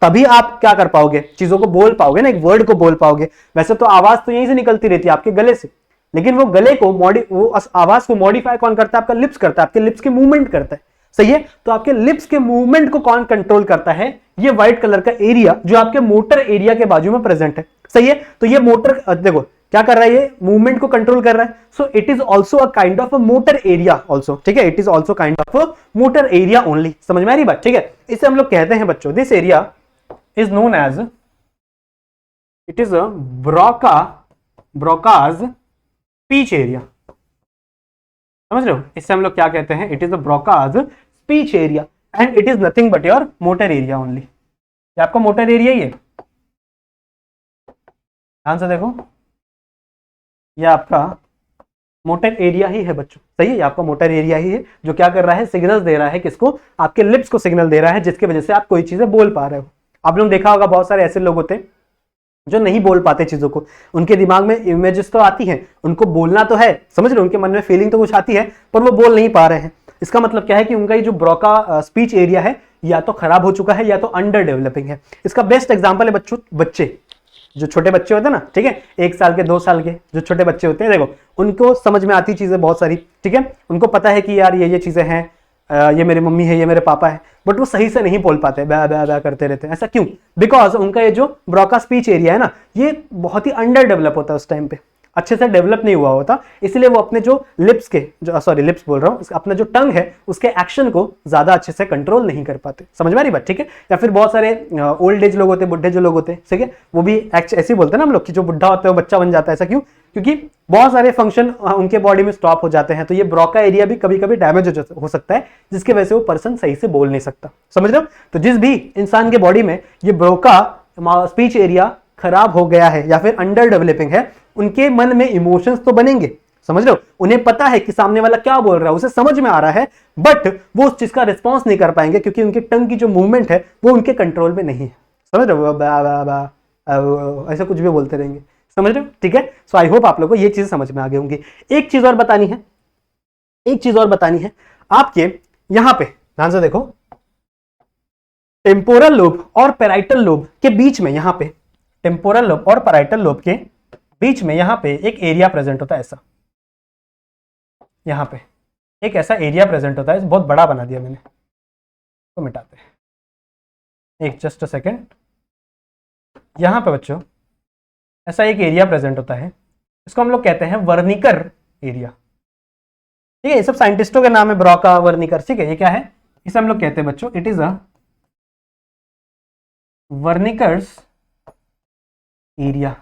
तभी आप क्या कर पाओगे, चीजों को बोल पाओगे ना, एक वर्ड को बोल पाओगे। वैसे तो आवाज तो यहीं से निकलती रहती है आपके गले से, लेकिन वो गले को वो आवाज को मॉडिफाई कौन करता है, आपका लिप्स करता है, आपके लिप्स के मूवमेंट करता है, सही है। तो आपके लिप्स के मूवमेंट को कौन कंट्रोल करता है, ये व्हाइट कलर का एरिया जो आपके मोटर एरिया के बाजू में प्रेजेंट है, सही है। तो ये मोटर देखो क्या कर रहा है, ये मूवमेंट को कंट्रोल कर रहा है। So it is also a kind of a motor area also, ठीक है, it is also kind of a motor area only. समझ में आ रही बात, ठीक है। इसे हम लोग कहते हैं बच्चों, this area is known as, it is a Broca's speech area. समझ रहे हो, इससे हम लोग क्या कहते हैं, it is a Broca's speech area and it is nothing but your motor area only. ये आपका मोटर एरिया ही है, ध्यान से देखो, ये आपका मोटर एरिया ही है बच्चों, सही है। ये आपका मोटर एरिया ही है जो क्या कर रहा है, सिग्नल दे रहा है, किसको, आपके लिप्स को सिग्नल दे रहा है, जिसकी वजह से आप कोई चीजें बोल पा रहे हो। आप लोगों ने देखा होगा बहुत सारे ऐसे लोग होते हैं जो नहीं बोल पाते चीजों को, उनके दिमाग में इमेजेस तो आती हैं, उनको बोलना तो है, समझ रहे हो, उनके मन में फीलिंग तो कुछ आती है पर वो बोल नहीं पा रहे हैं। इसका मतलब क्या है कि उनका ये जो ब्रोका स्पीच एरिया है या तो खराब हो चुका है या तो अंडर डेवलपिंग है। इसका बेस्ट एग्जांपल है बच्चों, बच्चे जो छोटे बच्चे होते हैं ना, ठीक है, 1 साल के 2 साल के जो छोटे बच्चे होते हैं, देखो उनको समझ में आती चीजें बहुत सारी, ठीक है, उनको पता है कि यार ये चीजें हैं, ये मेरी मम्मी है, ये मेरे पापा है, बट वो सही से नहीं बोल पाते, ब्या ब्या ब्या करते रहते हैं। ऐसा क्यों? बिकॉज उनका ये जो ब्रोका स्पीच एरिया है ना, ये बहुत ही अंडर डेवलप होता है, उस टाइम पे अच्छे से डेवलप नहीं हुआ होता, इसलिए वो अपने जो लिप्स के जो सॉरी लिप्स बोल रहा हूँ, अपना जो टंग है उसके एक्शन को ज्यादा अच्छे से कंट्रोल नहीं कर पाते। समझ में आ रही बात, ठीक है। या फिर बहुत सारे ओल्ड एज लोग होते हैं, बुढ़े जो लोग होते हैं, ठीक है, वो भी ऐसे ही बोलते हैं ना हम लोग कि जो बुढ़ा होता है वो बच्चा बन जाता है। ऐसा क्यों? क्योंकि बहुत सारे फंक्शन उनके बॉडी में स्टॉप हो जाते हैं, तो ये ब्रोका एरिया भी कभी कभी डैमेज हो सकता है, जिसकी वजह से वो पर्सन सही से बोल नहीं सकता। समझ रहे हो? तो जिस भी इंसान के बॉडी में ये ब्रोका स्पीच एरिया खराब हो गया है या फिर अंडर डेवलपिंग है, उनके मन में इमोशंस तो बनेंगे, समझ रहे हो, उन्हें पता है कि सामने वाला क्या बोल रहा है, उसे समझ में आ रहा है, बट वो उस चीज का रिस्पॉन्स नहीं कर पाएंगे क्योंकि उनके टंग की जो मूवमेंट है वो उनके कंट्रोल में नहीं है। समझ रहे हो, ऐसा कुछ भी बोलते रहेंगे, समझ रहे हो, ठीक है। सो आई होप आप लोगों को ये चीज समझ में आ गई होंगी। एक चीज और बतानी है, एक चीज और बतानी है आपके यहां पे, ध्यान से देखो, टेम्पोरल लोब और पैराइटल लोब के बीच में, यहां पे टेम्पोरल लोब और पैराइटल लोब के बीच में यहां पे एक एरिया प्रेजेंट होता है, ऐसा, यहां पे एक ऐसा एरिया प्रेजेंट होता है, बहुत बड़ा बना दिया मैंने, तो मिटाते हैं, एक जस्ट अ सेकेंड। यहां पे बच्चों ऐसा एक एरिया प्रेजेंट होता है, इसको हम लोग कहते हैं वर्निकर एरिया, ठीक है। ये सब साइंटिस्टों के नाम है, ब्रोका, वर्निकर, ठीक है। ये क्या है, इसे हम लोग कहते हैं बच्चों, इट इज अ वर्निकर्स एरिया।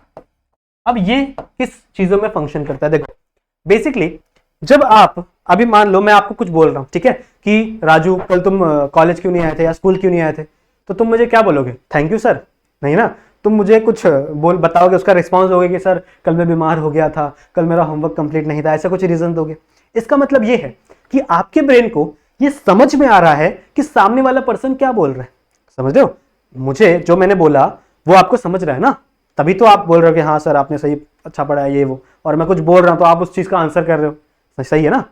अब ये किस चीजों में फंक्शन करता है, देखो बेसिकली जब आप, अभी मान लो मैं आपको कुछ बोल रहा हूं, ठीक है, कि राजू कल तुम कॉलेज क्यों नहीं आए थे या स्कूल क्यों नहीं आए थे, तो तुम मुझे क्या बोलोगे, थैंक यू सर, नहीं ना, तुम मुझे कुछ बताओगे, उसका रिस्पॉन्स दोगे कि सर कल मैं बीमार हो गया था, कल मेरा होमवर्क कंप्लीट नहीं था, ऐसा कुछ रीजन दोगे। इसका मतलब ये है कि आपके ब्रेन को ये समझ में आ रहा है कि सामने वाला पर्सन क्या बोल रहा है, समझ रहे हो, मुझे जो मैंने बोला वो आपको समझ रहा है ना, तभी तो आप बोल रहे हो कि हाँ सर आपने सही अच्छा पढ़ा है ये वो, और मैं कुछ बोल रहा हूं तो आप उस चीज का आंसर कर रहे हो, सही है ना,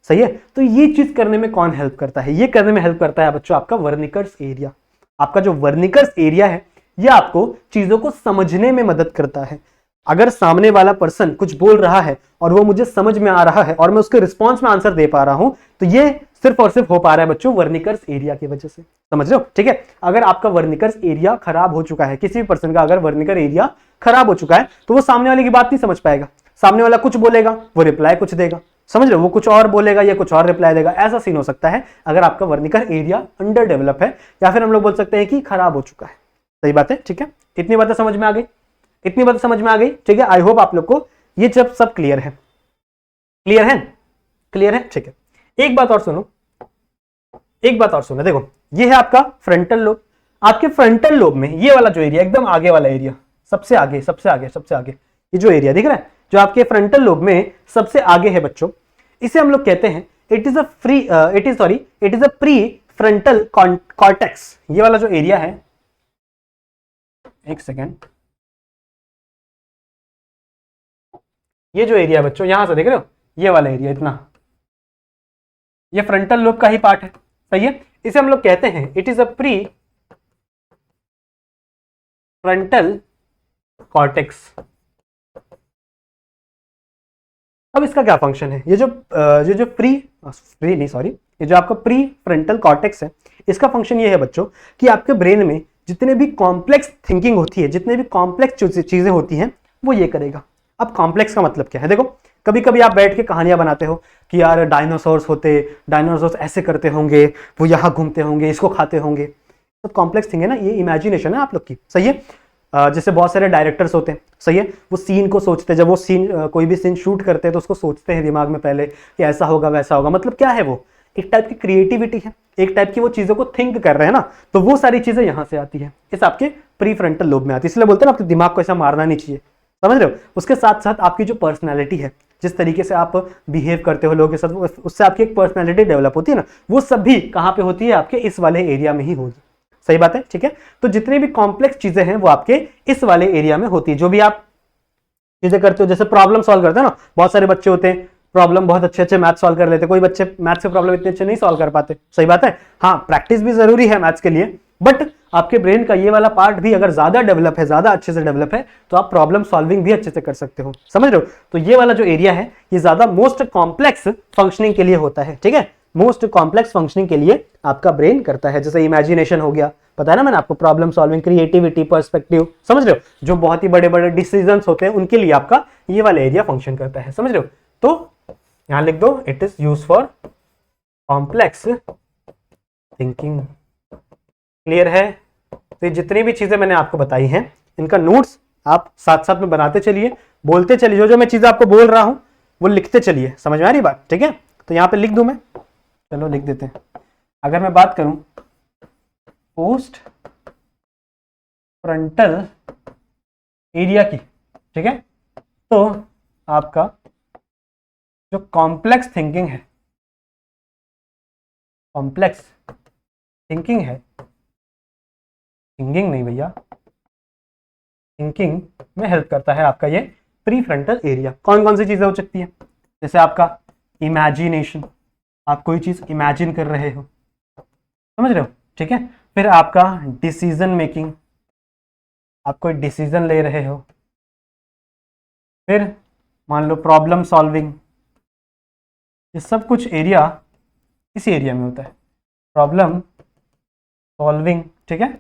सही है। तो ये चीज करने में कौन हेल्प करता है, ये करने में हेल्प करता है बच्चों आपका वर्निकर्स एरिया। आपका जो वर्निकर्स एरिया है ये आपको चीजों को समझने में मदद करता है। अगर सामने वाला पर्सन कुछ बोल रहा है और वो मुझे समझ में आ रहा है और मैं उसके रिस्पॉन्स में आंसर दे पा रहा हूं, तो ये सिर्फ और सिर्फ हो पा रहा है बच्चों वर्निकर्स एरिया की वजह से, समझ रहे हो, ठीक है। अगर आपका वर्निकर्स एरिया खराब हो चुका है, किसी भी पर्सन का अगर वर्निकर एरिया खराब हो चुका है, तो वो सामने वाले की बात नहीं समझ पाएगा, सामने वाला कुछ बोलेगा वो रिप्लाई कुछ देगा, समझ रहे हो, वो कुछ और बोलेगा या कुछ और रिप्लाई देगा, ऐसा सीन हो सकता है अगर आपका वर्निकर एरिया अंडर डेवलप है, या फिर हम लोग बोल सकते हैं कि खराब हो चुका है। सही बात है, ठीक है, इतनी बातें समझ में आ गई। इतनी बात समझ में आ गई, ठीक है। आई होप आप लोग को ये जब सब क्लियर है, क्लियर है, क्लियर है, ठीक है। एक बात और सुनो, एक बात और सुनो, देखो ये है आपका फ्रंटल लोब। आपके फ्रंटल लोब में ये वाला जो एरिया, एकदम आगे वाला एरिया, सबसे आगे सबसे आगे सबसे आगे, ये जो एरिया दिख रहा है, जो आपके फ्रंटल लोब में सबसे आगे है बच्चों, इसे हम लोग कहते हैं it is a pre frontal cortex. ये वाला जो एरिया है, एक सेकेंड, ये जो एरिया बच्चों यहां से देख रहे हो, ये वाला एरिया इतना, ये फ्रंटल लोब का ही पार्ट है, सही है। इसे हम लोग कहते हैं it is a pre frontal cortex. अब इसका क्या फंक्शन है, ये जो ये जो आपका प्री फ्रंटल कॉर्टेक्स है, इसका फंक्शन ये है बच्चों कि आपके ब्रेन में जितने भी कॉम्प्लेक्स थिंकिंग होती है, जितने भी कॉम्प्लेक्स चीजें होती हैं, वो ये करेगा। अब कॉम्प्लेक्स का मतलब क्या है, देखो कभी कभी आप बैठ के कहानियां बनाते हो कि यार डायनासोर्स होते, डायनासोर्स ऐसे करते होंगे, वो यहाँ घूमते होंगे, इसको खाते होंगे, तो कॉम्प्लेक्स थिंग है ना, ये इमेजिनेशन है आप लोग की, सही है। जैसे बहुत सारे डायरेक्टर्स होते हैं, सही है, वो सीन को सोचते हैं, जब वो सीन कोई भी सीन शूट करते हैं तो उसको सोचते हैं दिमाग में पहले कि ऐसा होगा वैसा होगा। मतलब क्या है, वो एक टाइप की क्रिएटिविटी है, एक टाइप की वो चीजों को थिंक कर रहे हैं ना, तो वो सारी चीजें यहां से आती है, इस आपके प्री फ्रंटल लोब में आती है। इसलिए बोलते हैं ना आपके दिमाग को ऐसा मारना नहीं चाहिए, समझ रहे हो। उसके साथ साथ आपकी जो पर्सनैलिटी है, जिस तरीके से आप बिहेव करते हो लोगों के साथ, उससे आपकी एक पर्सनैलिटी डेवलप होती है ना, वो सब भी कहाँ पे होती है, आपके इस वाले एरिया में ही होगी, सही बात है, ठीक है। तो जितनी भी कॉम्प्लेक्स चीजें हैं वो आपके इस वाले एरिया में होती है। जो भी आप चीजें करते हो, जैसे प्रॉब्लम सॉल्व करते हैं ना, बहुत सारे बच्चे होते हैं प्रॉब्लम बहुत अच्छे अच्छे मैथ सॉल्व कर लेते, कोई बच्चे मैथ्स के प्रॉब्लम इतने अच्छे नहीं सॉल्व कर पाते, सही बात है। हाँ, प्रैक्टिस भी जरूरी है मैथ्स के लिए, बट आपके ब्रेन का ये वाला पार्ट भी अगर ज्यादा डेवलप है, ज्यादा अच्छे से डेवलप है, तो आप प्रॉब्लम सॉल्विंग भी अच्छे से कर सकते हो, समझ रहे हो। तो ये वाला जो एरिया है, ये ज्यादा मोस्ट कॉम्प्लेक्स फंक्शनिंग के लिए होता है, ठीक है। मोस्ट कॉम्प्लेक्स फंक्शनिंग के लिए आपका ब्रेन करता है, जैसे इमेजिनेशन हो गया, पता है ना मैंने आपको, प्रॉब्लम सॉल्विंग, क्रिएटिविटी, पर्सपेक्टिव, समझ रहे हो, जो बहुत ही बड़े बड़े डिसीजंस होते हैं उनके लिए आपका ये वाला एरिया फंक्शन करता है, समझ रहे हो। तो यहां लिख दो, it is use for complex thinking. Clear है। तो जितनी भी चीजें मैंने आपको बताई हैं, इनका नोट्स आप साथ साथ में बनाते चलिए, बोलते चलिए, जो मैं चीजें आपको बोल रहा हूं वो लिखते चलिए, समझ में आ रही बात, ठीक है। तो यहां पे लिख दूं मैं, चलो लिख देते हैं। अगर मैं बात करूं पोस्ट फ्रंटल एरिया की, ठीक है, तो आपका जो कॉम्प्लेक्स थिंकिंग है, कॉम्प्लेक्स थिंकिंग है, थिंकिंग नहीं भैया, थिंकिंग में हेल्प करता है आपका ये प्री फ्रंटल एरिया। कौन कौन सी चीजें हो सकती है, जैसे आपका इमेजिनेशन, आप कोई चीज इमेजिन कर रहे हो, समझ रहे हो, ठीक है। फिर आपका डिसीजन मेकिंग, आप कोई डिसीजन ले रहे हो। फिर मान लो प्रॉब्लम सॉल्विंग, ये सब कुछ एरिया इसी एरिया में होता है, प्रॉब्लम सॉल्विंग, ठीक है।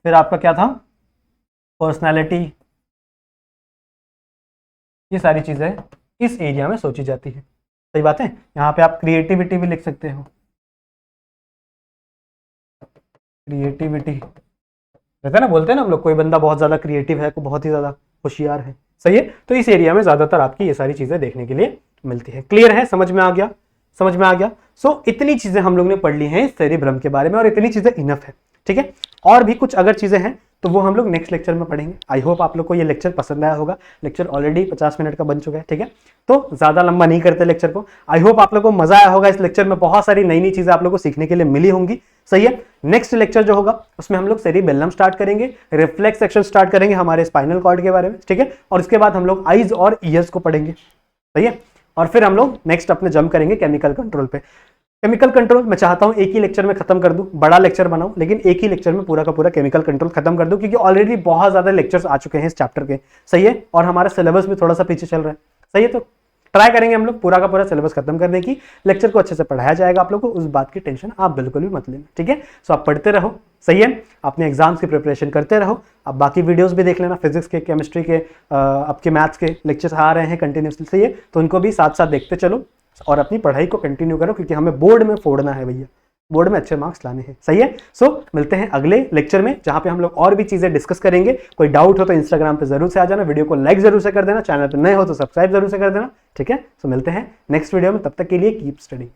फिर आपका क्या था, पर्सनालिटी, ये सारी चीजें इस एरिया में सोची जाती है, सही बात है। यहाँ पे आप क्रिएटिविटी भी लिख सकते हो, क्रिएटिविटी रहता है ना, बोलते हैं ना हम लोग, कोई बंदा बहुत ज्यादा क्रिएटिव है, कोई बहुत ही ज्यादा होशियार है, सही है। तो इस एरिया में ज्यादातर आपकी ये सारी चीजें देखने के लिए मिलती है। क्लियर है, समझ में आ गया, समझ में आ गया। सो इतनी चीजें हम लोग ने पढ़ ली हैं सेरिब्रम के बारे में, और इतनी चीजें इनफ है, ठीक है। और भी कुछ अगर चीजें हैं तो वो हम लोग नेक्स्ट लेक्चर में पढ़ेंगे। आई होप आप लोग को ये लेक्चर पसंद आया होगा। लेक्चर ऑलरेडी 50 मिनट का बन चुका है, ठीक है, तो ज्यादा लंबा नहीं करते लेक्चर को। आई होप आप लोग को मजा आया होगा इस लेक्चर में, बहुत सारी नई नई चीजें आप लोग को सीखने के लिए मिली होंगी, सही है। नेक्स्ट लेक्चर जो होगा उसमें हम लोग सेरिबेलम स्टार्ट करेंगे, रिफ्लेक्स सेक्शन स्टार्ट करेंगे हमारे स्पाइनल कॉर्ड के बारे में, ठीक है। और इसके बाद हम लोग आईज और ईयर्स को पढ़ेंगे, सही है। और फिर हम लोग नेक्स्ट अपने जंप करेंगे केमिकल कंट्रोल पे। केमिकल कंट्रोल मैं चाहता हूं एक ही लेक्चर में खत्म कर दूं, बड़ा लेक्चर बनाऊं, लेकिन एक ही लेक्चर में पूरा का पूरा केमिकल कंट्रोल खत्म कर दूं, क्योंकि ऑलरेडी बहुत ज्यादा लेक्चर्स आ चुके हैं इस चैप्टर के, सही है। और हमारा सिलेबस भी थोड़ा सा पीछे चल रहा है, सही है। तो ट्राई करेंगे हम लोग पूरा का पूरा सिलेबस खत्म करने की, लेक्चर को अच्छे से पढ़ाया जाएगा आप लोग को, उस बात की टेंशन आप बिल्कुल भी मत लेना, ठीक है। सो आप पढ़ते रहो, सही है, अपने एग्जाम्स की प्रिपरेशन करते रहो। अब बाकी वीडियोस भी देख लेना, फिजिक्स के, केमिस्ट्री के, आपके मैथ्स के लेक्चर्स आ रहे हैं कंटिन्यूसली, सही है, तो उनको भी साथ साथ देखते चलो और अपनी पढ़ाई को कंटिन्यू करो, क्योंकि हमें बोर्ड में फोड़ना है भैया, बोर्ड में अच्छे मार्क्स लाने हैं। सही है। सो मिलते हैं अगले लेक्चर में, जहां पे हम लोग और भी चीजें डिस्कस करेंगे। कोई डाउट हो तो इंस्टाग्राम पे जरूर से आ जाना, वीडियो को लाइक जरूर से कर देना, चैनल पे नए हो तो सब्सक्राइब जरूर से कर देना। ठीक है। सो मिलते हैं नेक्स्ट वीडियो में, तब तक के लिए कीप स्टडी।